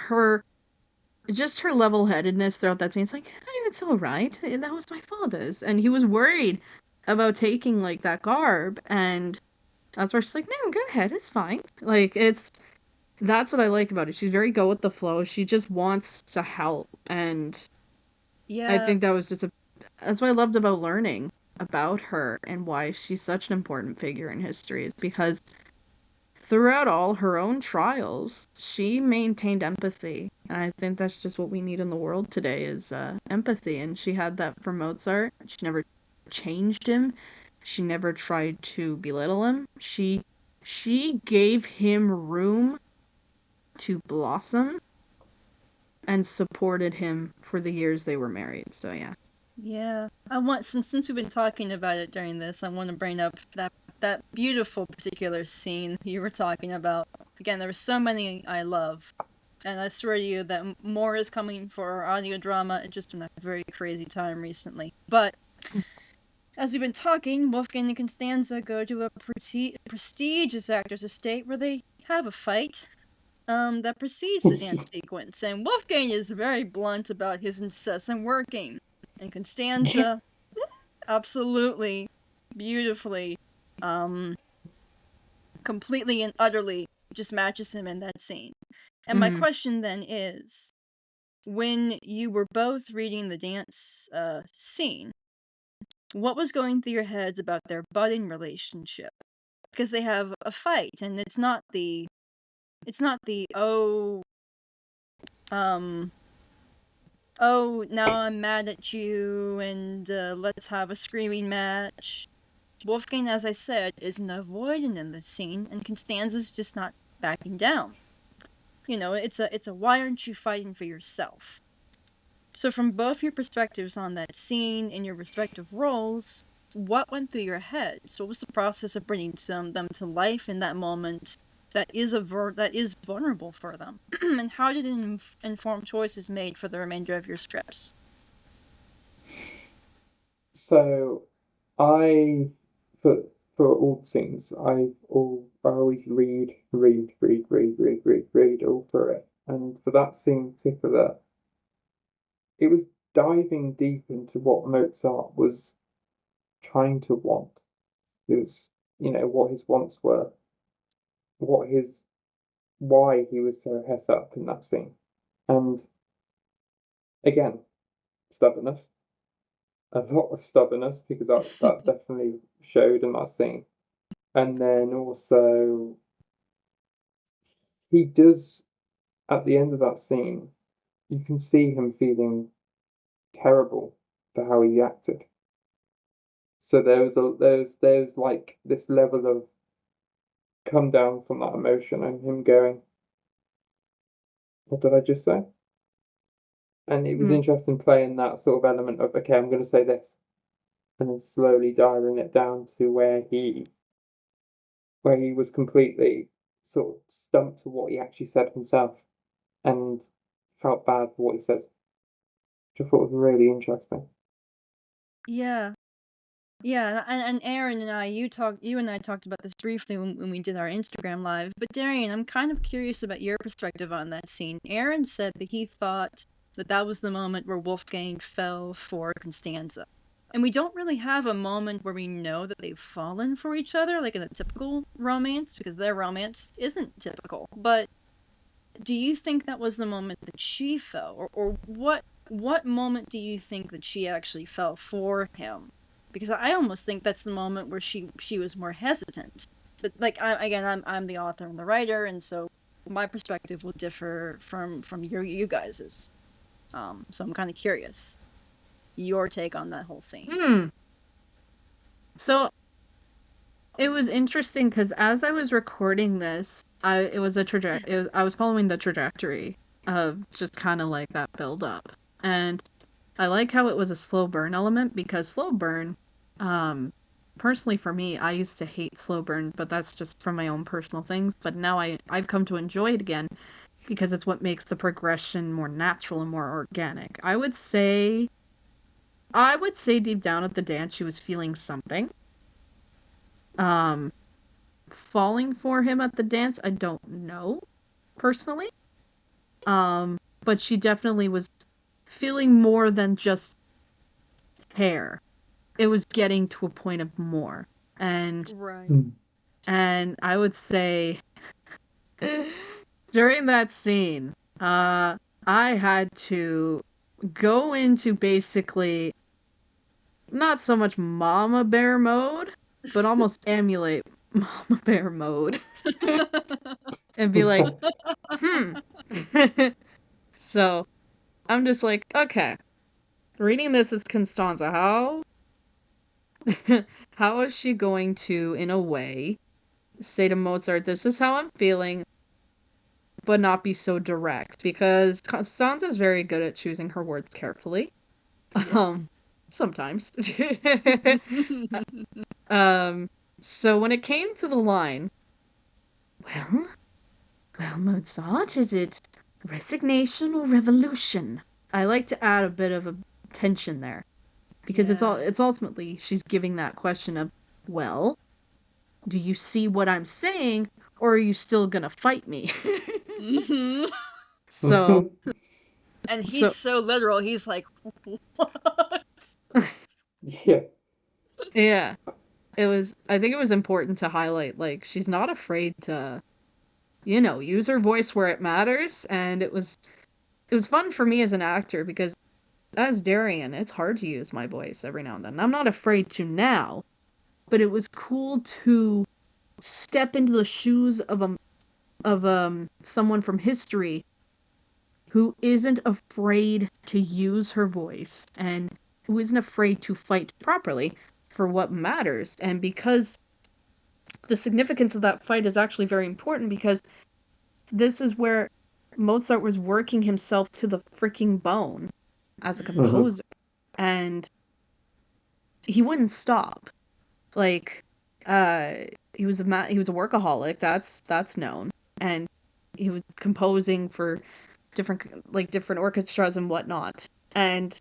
just her level-headedness throughout that scene. It's like, hey, it's all right. That was my father's. And he was worried about taking, like, that garb. And that's where she's like, no, go ahead. It's fine. Like, that's what I like about it. She's very go with the flow. She just wants to help. And Yeah. I think that was that's what I loved about learning about her and why she's such an important figure in history, is because throughout all her own trials, she maintained empathy. And I think that's just what we need in the world today is empathy. And she had that for Mozart. She never changed him. She never tried to belittle him. She gave him room to blossom and supported him for the years they were married. So yeah. Yeah. I want, since we've been talking about it during this, I want to bring up that beautiful particular scene you were talking about. Again, there were so many I love. And I swear to you that more is coming for our audio drama. It's just been a very crazy time recently. But as we've been talking, Wolfgang and Constanza go to a prestigious actor's estate where they have a fight that precedes the dance sequence. And Wolfgang is very blunt about his incessant working. And Constanza, absolutely, beautifully, completely and utterly just matches him in that scene. And my question then is, when you were both reading the dance scene, what was going through your heads about their budding relationship? Because they have a fight, and it's not the oh, now I'm mad at you, and let's have a screaming match. Wolfgang, as I said, isn't avoidant in this scene, and Constanza's just not backing down. You know, it's a why aren't you fighting for yourself? So from both your perspectives on that scene in your respective roles, what went through your heads? What was the process of bringing them to life in that moment that is vulnerable for them? And how did it inform choices made for the remainder of your scripts? So, for all the scenes, I always read all through it. And for that scene in particular, it was diving deep into what Mozart was trying to want. It was, what his wants were, why he was so het up in that scene. And again, stubbornness. A lot of stubbornness, because that definitely showed in that scene. And then also, he does, at the end of that scene, you can see him feeling terrible for how he acted. So there's like this level of come down from that emotion and him going, what did I just say? And it was interesting playing that sort of element of, okay, I'm going to say this, and then slowly dialing it down to where he was completely sort of stumped to what he actually said himself and felt bad for what he said, which I thought was really interesting. Yeah. Yeah, and Aaron and I, you and I talked about this briefly when we did our Instagram live, but Darien, I'm kind of curious about your perspective on that scene. Aaron said that he thought that was the moment where Wolfgang fell for Constanza. And we don't really have a moment where we know that they've fallen for each other, like in a typical romance, because their romance isn't typical. But do you think that was the moment that she fell? Or what what moment do you think that she actually fell for him? Because I almost think that's the moment where she was more hesitant. But like, I'm the author and the writer, and so my perspective will differ from you guys's. So I'm kind of curious your take on that whole scene. So it was interesting because as I was recording this, I was following the trajectory of just kind of like that build up, and I like how it was a slow burn element, because slow burn, personally for me, I used to hate slow burn, but that's just from my own personal things. But now I've come to enjoy it again because it's what makes the progression more natural and more organic. I would say deep down at the dance she was feeling something. Falling for him at the dance, I don't know personally. But she definitely was feeling more than just care. It was getting to a point of more. And Right. and I would say during that scene, I had to go into basically not so much mama bear mode, but almost emulate mama bear mode. And be like, So, I'm just like, okay, reading this as Constanza, how is she going to, in a way, say to Mozart, this is how I'm feeling, but not be so direct? Because Constanza's very good at choosing her words carefully. Yes. Sometimes. So when it came to the line, well, Mozart, is it resignation or revolution? I like to add a bit of a tension there, because it's ultimately she's giving that question of, well, do you see what I'm saying, or are you still gonna fight me? So and he's so literal. He's like, what? Yeah. Yeah. I think it was important to highlight, like, she's not afraid to, use her voice where it matters. And it was fun for me as an actor, because as Darien, it's hard to use my voice every now and then. I'm not afraid to now, but it was cool to step into the shoes of someone from history who isn't afraid to use her voice and who isn't afraid to fight properly for what matters. And because the significance of that fight is actually very important, because this is where Mozart was working himself to the freaking bone as a composer. And he wouldn't stop. Like, he was a workaholic, that's known. And he was composing for different orchestras and whatnot. And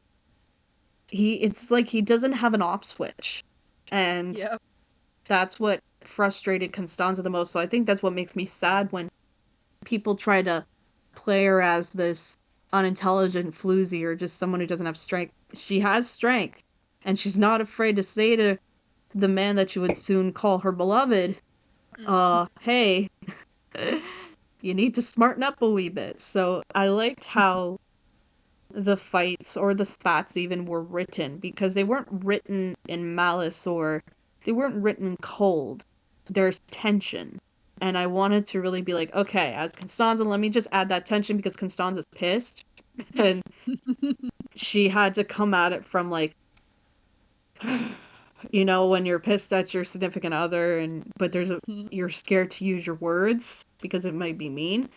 it's like he doesn't have an off switch. And that's what frustrated Constanza the most. So I think that's what makes me sad when people try to play her as this unintelligent floozy or just someone who doesn't have strength. She has strength, and she's not afraid to say to the man that she would soon call her beloved, hey, you need to smarten up a wee bit. So I liked how the fights, or the spats even, were written, because they weren't written in malice, or they weren't written cold. There's tension. And I wanted to really be like, okay, as Constanza, let me just add that tension, because Constanza's pissed. And she had to come at it from, like, when you're pissed at your significant other, but you're scared to use your words because it might be mean.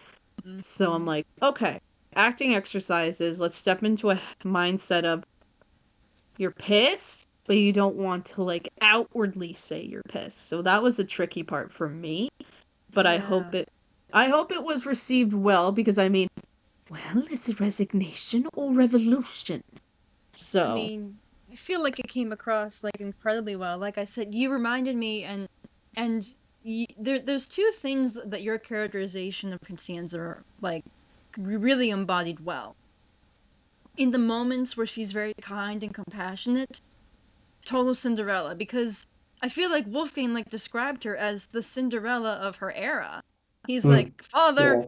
So I'm like, okay, acting exercises, let's step into a mindset of you're pissed, but you don't want to, like, outwardly say you're pissed. So that was a tricky part for me. But I hope it was received well, because I mean, well, is it resignation or revolution? So I mean, I feel like it came across like incredibly well. Like I said, you reminded me, and there's two things that your characterization of Constanza are, like, really embodied well. In the moments where she's very kind and compassionate, total Cinderella, because I feel like Wolfgang, like, described her as the Cinderella of her era. He's like, father,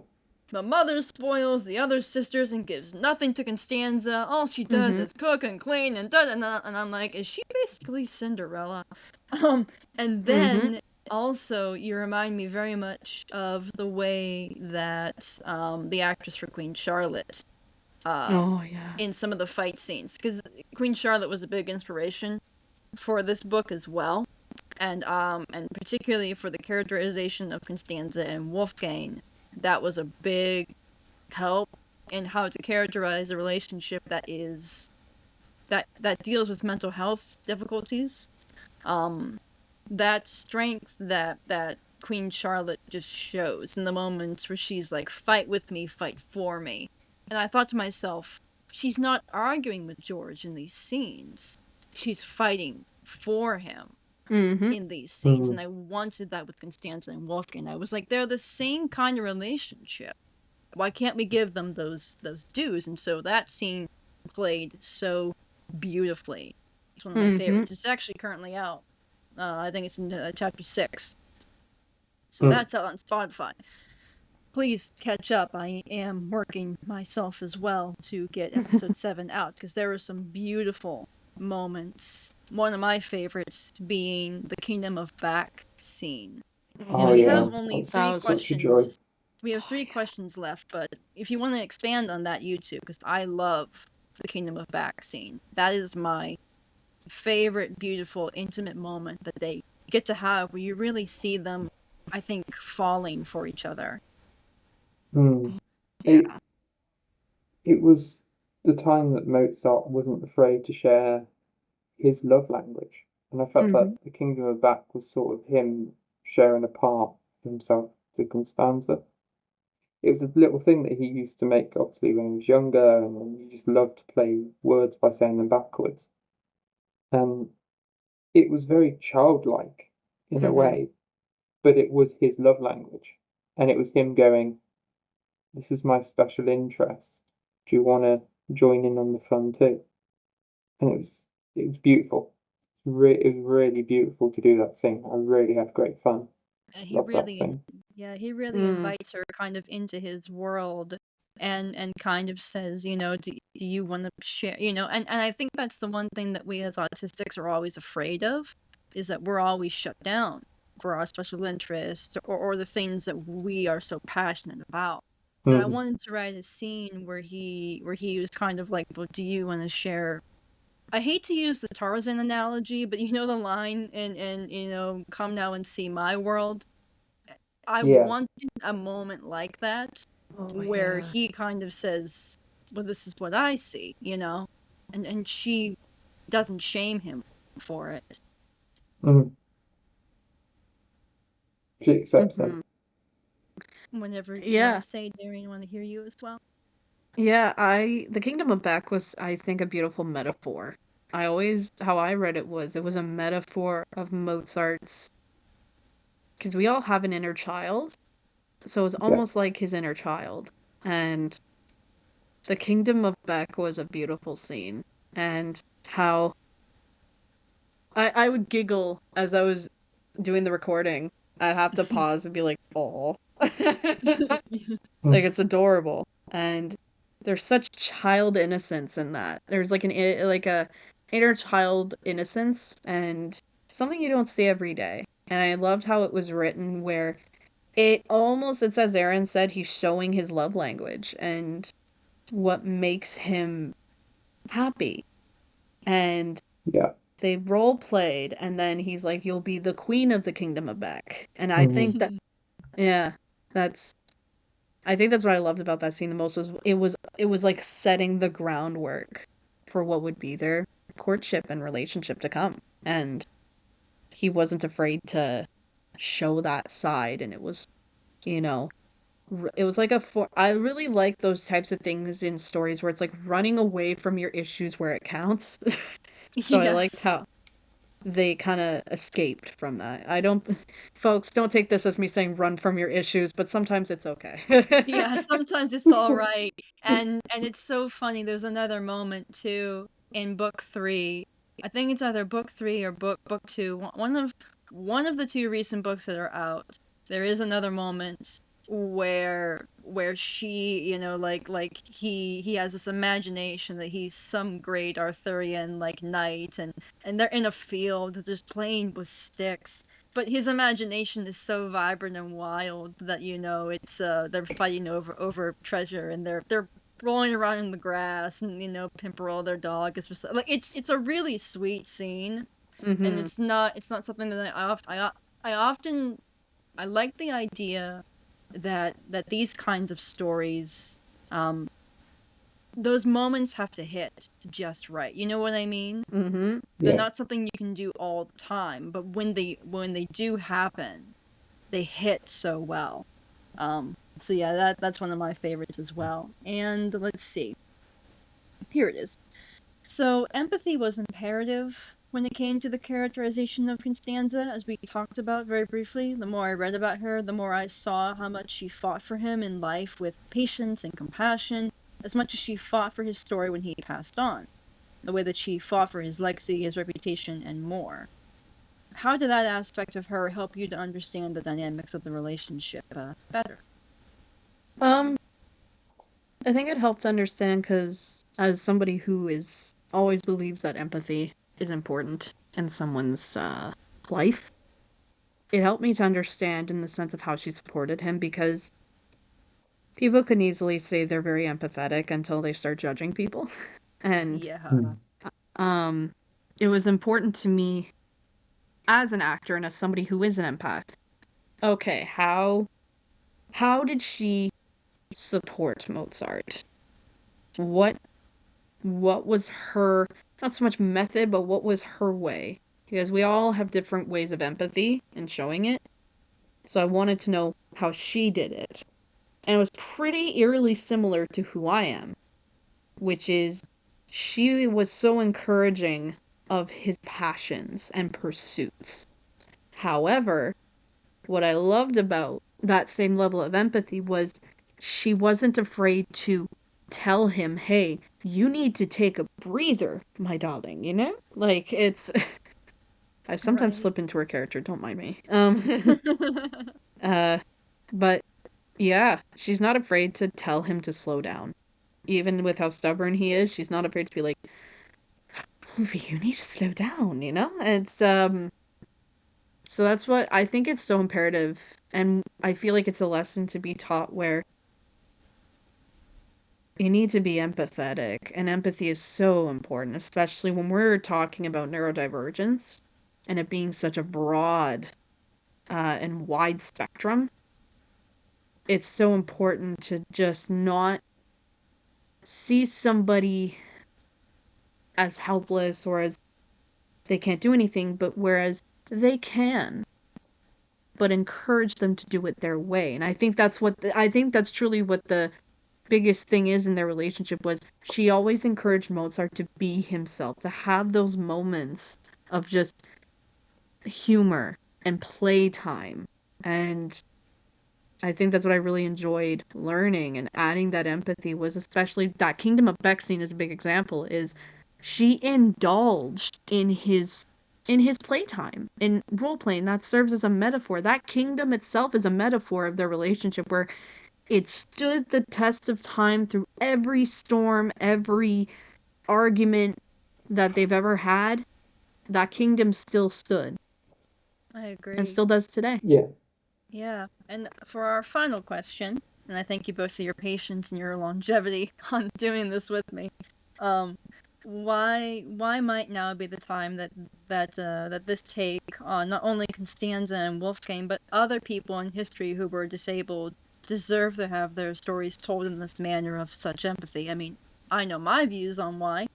the mother spoils the other sisters and gives nothing to Constanza. All she does is cook and clean and da-da-da. And I'm like, is she basically Cinderella? And then also you remind me very much of the way that the actress for Queen Charlotte in some of the fight scenes, because Queen Charlotte was a big inspiration for this book as well, and particularly for the characterization of Constanza and Wolfgang. That was a big help in how to characterize a relationship that deals with mental health difficulties. That strength that Queen Charlotte just shows in the moments where she's like, fight with me, fight for me. And I thought to myself, she's not arguing with George in these scenes. She's fighting for him in these scenes. And I wanted that with Constanza and Wolfgang. I was like, they're the same kind of relationship. Why can't we give them those dues? And so that scene played so beautifully. It's one of my favorites. It's actually currently out. I think it's in chapter 6. So that's out on Spotify. Please catch up. I am working myself as well to get episode 7 out, because there were some beautiful moments. One of my favorites being the Kingdom of Back scene. We have only 3 questions. We have 3 questions left, but if you want to expand on that, YouTube, because I love the Kingdom of Back scene. That is my favorite, beautiful, intimate moment that they get to have, where you really see them, I think, falling for each other. It was the time that Mozart wasn't afraid to share his love language, and I felt that the Kingdom of Back was sort of him sharing a part of himself to Constanza. It was a little thing that he used to make, obviously, when he was younger, and he just loved to play words by saying them backwards. And it was very childlike in a way, but it was his love language. And it was him going, this is my special interest. Do you want to join in on the fun too? And it was beautiful. It was really beautiful to do that scene. I really had great fun. He really invites her kind of into his world, and kind of says, you know, do you want to share, you know, and I think that's the one thing that we as autistics are always afraid of, is that we're always shut down for our special interests or the things that we are so passionate about. But I wanted to write a scene where he was kind of like, well, do you want to share? I hate to use the Tarzan analogy, but you know the line in you know, come now and see my world. I wanted a moment like that, where he kind of says, well, this is what I see, you know, and she doesn't shame him for it. She accepts it. Whenever you want to say, Darien, I want to hear you as well. Yeah, the Kingdom of Back was, I think, a beautiful metaphor. How I read it was a metaphor of Mozart's, because we all have an inner child, so it's almost like his inner child. And the Kingdom of Back was a beautiful scene, and how I would giggle as I was doing the recording. I'd have to pause and be like, "Oh," like it's adorable, and there's such child innocence in that. There's like a inner child innocence, and something you don't see every day. And I loved how it was written, where it's as Aaron said, he's showing his love language and what makes him happy. And they role played, and then he's like, you'll be the queen of the Kingdom of Back. And I think that, I think that's what I loved about that scene the most, was it was like setting the groundwork for what would be their courtship and relationship to come. And he wasn't afraid to show that side, and it was, you know, it was like I really like those types of things in stories where it's like running away from your issues where it counts. So I liked how they kind of escaped from that. Folks, don't take this as me saying run from your issues, but sometimes it's okay. Yeah, sometimes it's all right. And it's so funny. There's another moment too in book 3. I think it's either book 3 or book 2. One of the 2 recent books that are out. There is another moment where she, you know, like he has this imagination that he's some great Arthurian like knight, and they're in a field just playing with sticks, but his imagination is so vibrant and wild that, you know, it's they're fighting over treasure, and they're rolling around in the grass, and, you know, Pimperl, their dog, is just like, it's a really sweet scene. And it's not something that I often, I like the idea that these kinds of stories, those moments have to hit just right. You know what I mean? Mm-hmm. They're Yeah. not something you can do all the time, but when they do happen, they hit so well. So yeah, that's one of my favorites as well. And let's see. Here it is. So empathy was imperative when it came to the characterization of Constanza, as we talked about very briefly. The more I read about her, the more I saw how much she fought for him in life with patience and compassion, as much as she fought for his story when he passed on. The way that she fought for his legacy, his reputation, and more. How did that aspect of her help you to understand the dynamics of the relationship better? I think it helped to understand because, as somebody who is always believes that empathy is important in someone's life, it helped me to understand in the sense of how she supported him, because people can easily say they're very empathetic until they start judging people. And Yeah. it was important to me as an actor and as somebody who is an empath. Okay, how did she support Mozart? What was her, not so much method, but what was her way? Because we all have different ways of empathy and showing it. So I wanted to know how she did it. And it was pretty eerily similar to who I am, which is she was so encouraging of his passions and pursuits. However, what I loved about that same level of empathy was she wasn't afraid to tell him, hey, you need to take a breather, my darling, you know? Like, it's... I sometimes Right. slip into her character, don't mind me. But yeah, she's not afraid to tell him to slow down. Even with how stubborn he is, she's not afraid to be like, Luffy, you need to slow down, you know? It's, so that's what, I think it's so imperative, and I feel like it's a lesson to be taught where you need to be empathetic, and empathy is so important, especially when we're talking about neurodivergence and it being such a broad and wide spectrum. It's so important to just not see somebody as helpless or as they can't do anything, but whereas they can, but encourage them to do it their way. And I think that's truly what the biggest thing is in their relationship was she always encouraged Mozart to be himself, to have those moments of just humor and playtime. And I think that's what I really enjoyed learning and adding that empathy was, especially that Kingdom of Beck scene is a big example, is she indulged in his playtime, in role playing. That serves as a metaphor. That kingdom itself is a metaphor of their relationship where it stood the test of time through every storm, every argument that they've ever had. That kingdom still stood. I agree. And still does today. Yeah. Yeah, and for our final question, and I thank you both for your patience and your longevity on doing this with me. Why might now be the time that this take on not only Constanza and Wolfgang, but other people in history who were disabled deserve to have their stories told in this manner of such empathy? I mean, I know my views on why.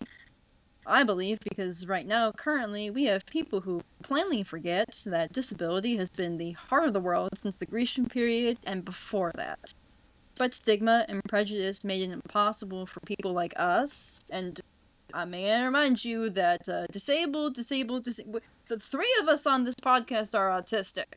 I believe because right now, currently, we have people who plainly forget that disability has been the heart of the world since the Grecian period and before that. But stigma and prejudice made it impossible for people like us, and may I remind you that disabled, the three of us on this podcast are autistic.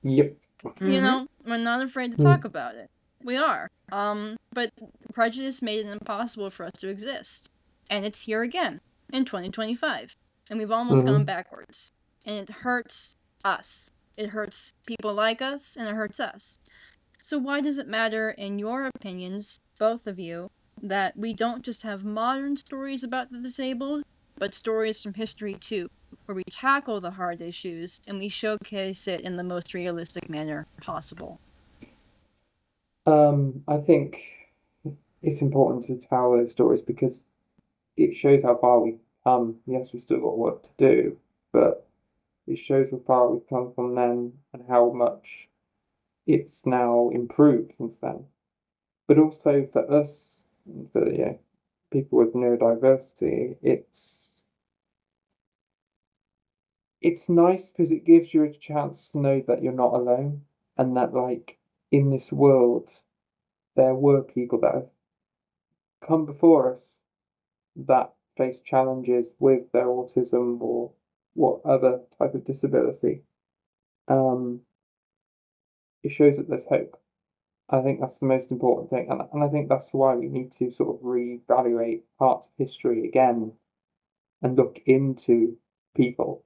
Yep. You know, we're not afraid to talk about it. We are. But prejudice made it impossible for us to exist. And it's here again, in 2025. And we've almost gone backwards. And it hurts us. It hurts people like us, and it hurts us. So why does it matter, in your opinions, both of you, that we don't just have modern stories about the disabled, but stories from history too, where we tackle the hard issues and we showcase it in the most realistic manner possible? I think it's important to tell those stories because it shows how far we've come. Yes, we've still got work to do, but it shows how far we've come from then and how much it's now improved since then. But also for us, for people with neurodiversity, it's nice because it gives you a chance to know that you're not alone and that like in this world there were people that have come before us that face challenges with their autism or what other type of disability. Um, it shows that there's hope. I think that's the most important thing, and I think that's why we need to sort of reevaluate parts of history again and look into people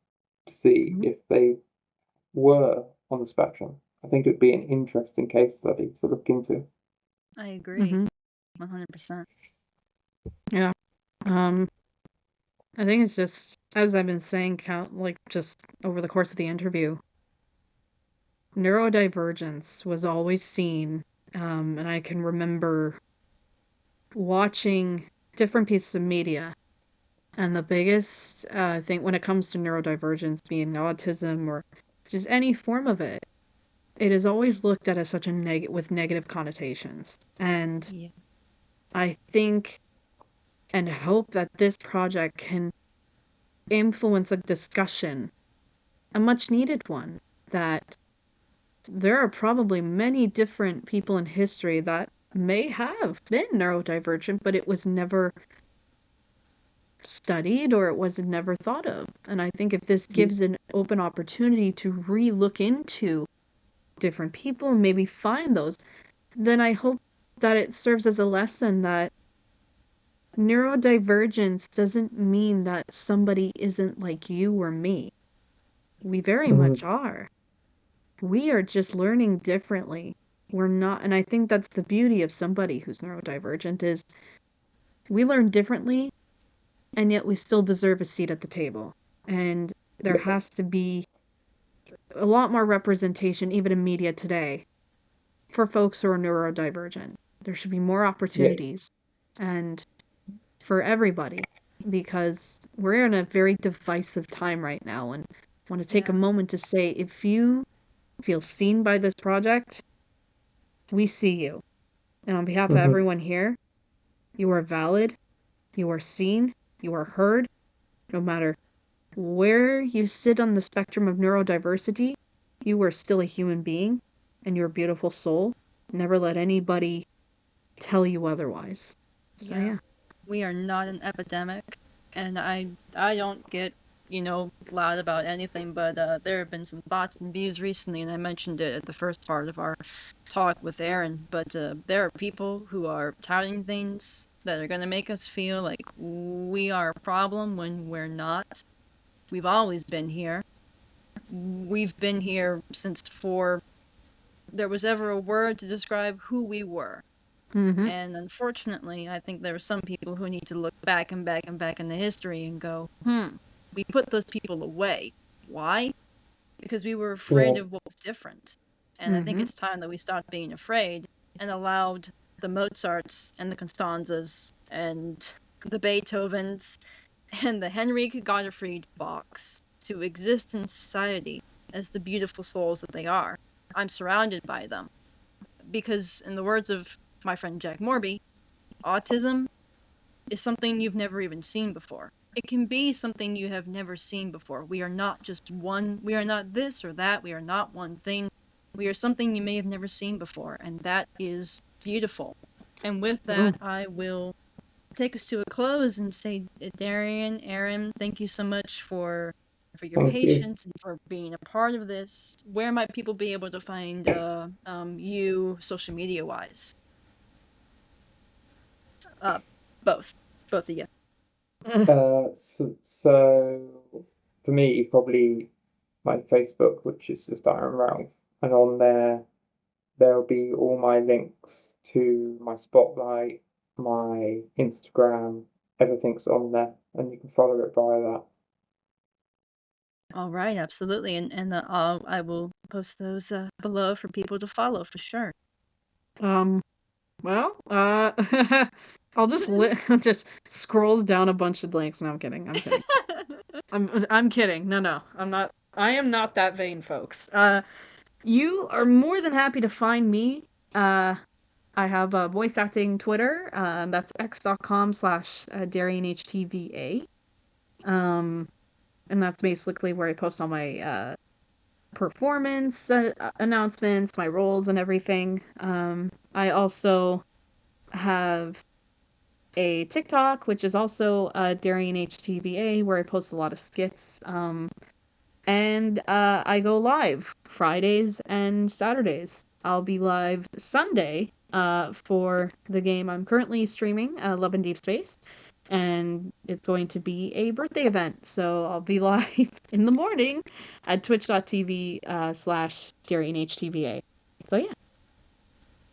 to see if they were on the spectrum. I think it'd be an interesting case study to look into. I agree. Mhm. 100%. Yeah. I think it's just, as I've been saying, just over the course of the interview, neurodivergence was always seen, and I can remember watching different pieces of media, and the biggest thing when it comes to neurodivergence, being autism or just any form of it, it is always looked at as such a with negative connotations. And Yeah. I think and hope that this project can influence a discussion, a much needed one, that there are probably many different people in history that may have been neurodivergent, but it was never studied or it was never thought of. And I think if this gives an open opportunity to re-look into different people and maybe find those, then I hope that it serves as a lesson that neurodivergence doesn't mean that somebody isn't like you or me. We very much are. We are just learning differently. We're not, and I think that's the beauty of somebody who's neurodivergent is we learn differently and yet we still deserve a seat at the table. And there has to be a lot more representation, even in media today, for folks who are neurodivergent. There should be more opportunities and for everybody because we're in a very divisive time right now. And I want to take a moment to say if you feel seen by this project, we see you. And on behalf of everyone here, you are valid, you are seen, you are heard, no matter where you sit on the spectrum of neurodiversity, you are still a human being and you're a beautiful soul. Never let anybody tell you otherwise. So yeah. We are not an epidemic, and I don't get, loud about anything, but there have been some thoughts and views recently, and I mentioned it at the first part of our talk with Aaron, but there are people who are touting things that are going to make us feel like we are a problem when we're not. We've always been here. We've been here since before there was ever a word to describe who we were. And unfortunately, I think there are some people who need to look back and back and back in the history and go, we put those people away. Why? Because we were afraid of what was different. And I think it's time that we stopped being afraid and allowed the Mozarts and the Constanzas and the Beethovens and the Henrik Gottfried Bachs to exist in society as the beautiful souls that they are. I'm surrounded by them. Because in the words of my friend Jack Morby, autism is something you've never even seen before. It can be something you have never seen before. We are not just one, we are not this or that, we are not one thing. We are something you may have never seen before, and that is beautiful. And with that, I will take us to a close and say, Darien, Aaron, thank you so much for your patience and for being a part of this. Where might people be able to find you social media wise? Both of you. So for me, probably my Facebook, which is just Darren Relf, and on there there'll be all my links to my Spotlight, my Instagram, everything's on there, and you can follow it via that. All right, absolutely, and I will post those below for people to follow for sure. Well, I'll just just scrolls down a bunch of links. No, I'm kidding. I'm kidding. I'm kidding. No, I'm not. I am not that vain, folks. You are more than happy to find me. I have a voice acting Twitter. That's x.com/DarianHTVA. And that's basically where I post all my performance announcements, my roles, and everything. I also have a TikTok, which is also Darien HTVA, where I post a lot of skits. And I go live Fridays and Saturdays. I'll be live Sunday for the game I'm currently streaming, Love in Deep Space. And it's going to be a birthday event. So I'll be live in the morning at twitch.tv/DarianHTVA. So yeah.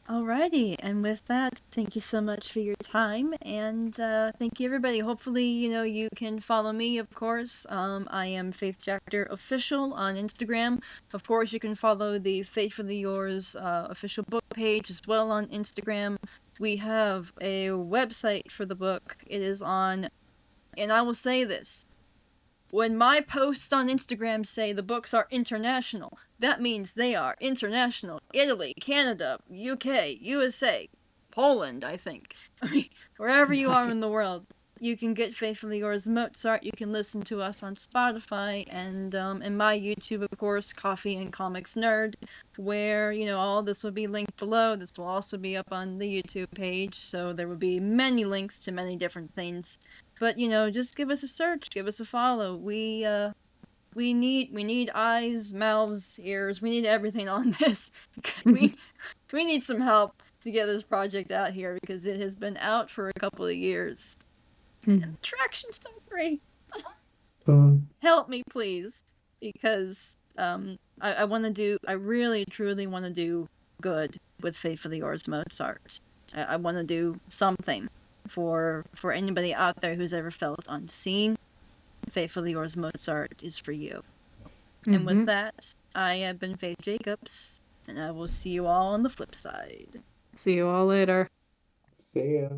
Alrighty, and with that, thank you so much for your time, and thank you everybody. Hopefully, you can follow me, of course. I am Faith Chapter Official on Instagram. Of course, you can follow the Faithfully Yours official book page as well on Instagram. We have a website for the book. It is on, and I will say this, when my posts on Instagram say the books are international, that means they are international. Italy, Canada, UK, USA, Poland, I think. I mean, wherever you are in the world, you can get Faithfully Yours Mozart. You can listen to us on Spotify and my YouTube, of course, Coffee&Comics Nerd, where, all this will be linked below. This will also be up on the YouTube page, so there will be many links to many different things. But, just give us a search, give us a follow. We need eyes, mouths, ears. We need everything on this. we need some help to get this project out here because it has been out for a couple of years. And the traction's so great. Help me, please, because I really truly want to do good with Faithfully Yours Mozart. I want to do something for anybody out there who's ever felt unseen. Faithfully Yours Mozart is for you. And with that, I have been Faith Jacobs, and I will see you all on the flip side. See you all later. See ya.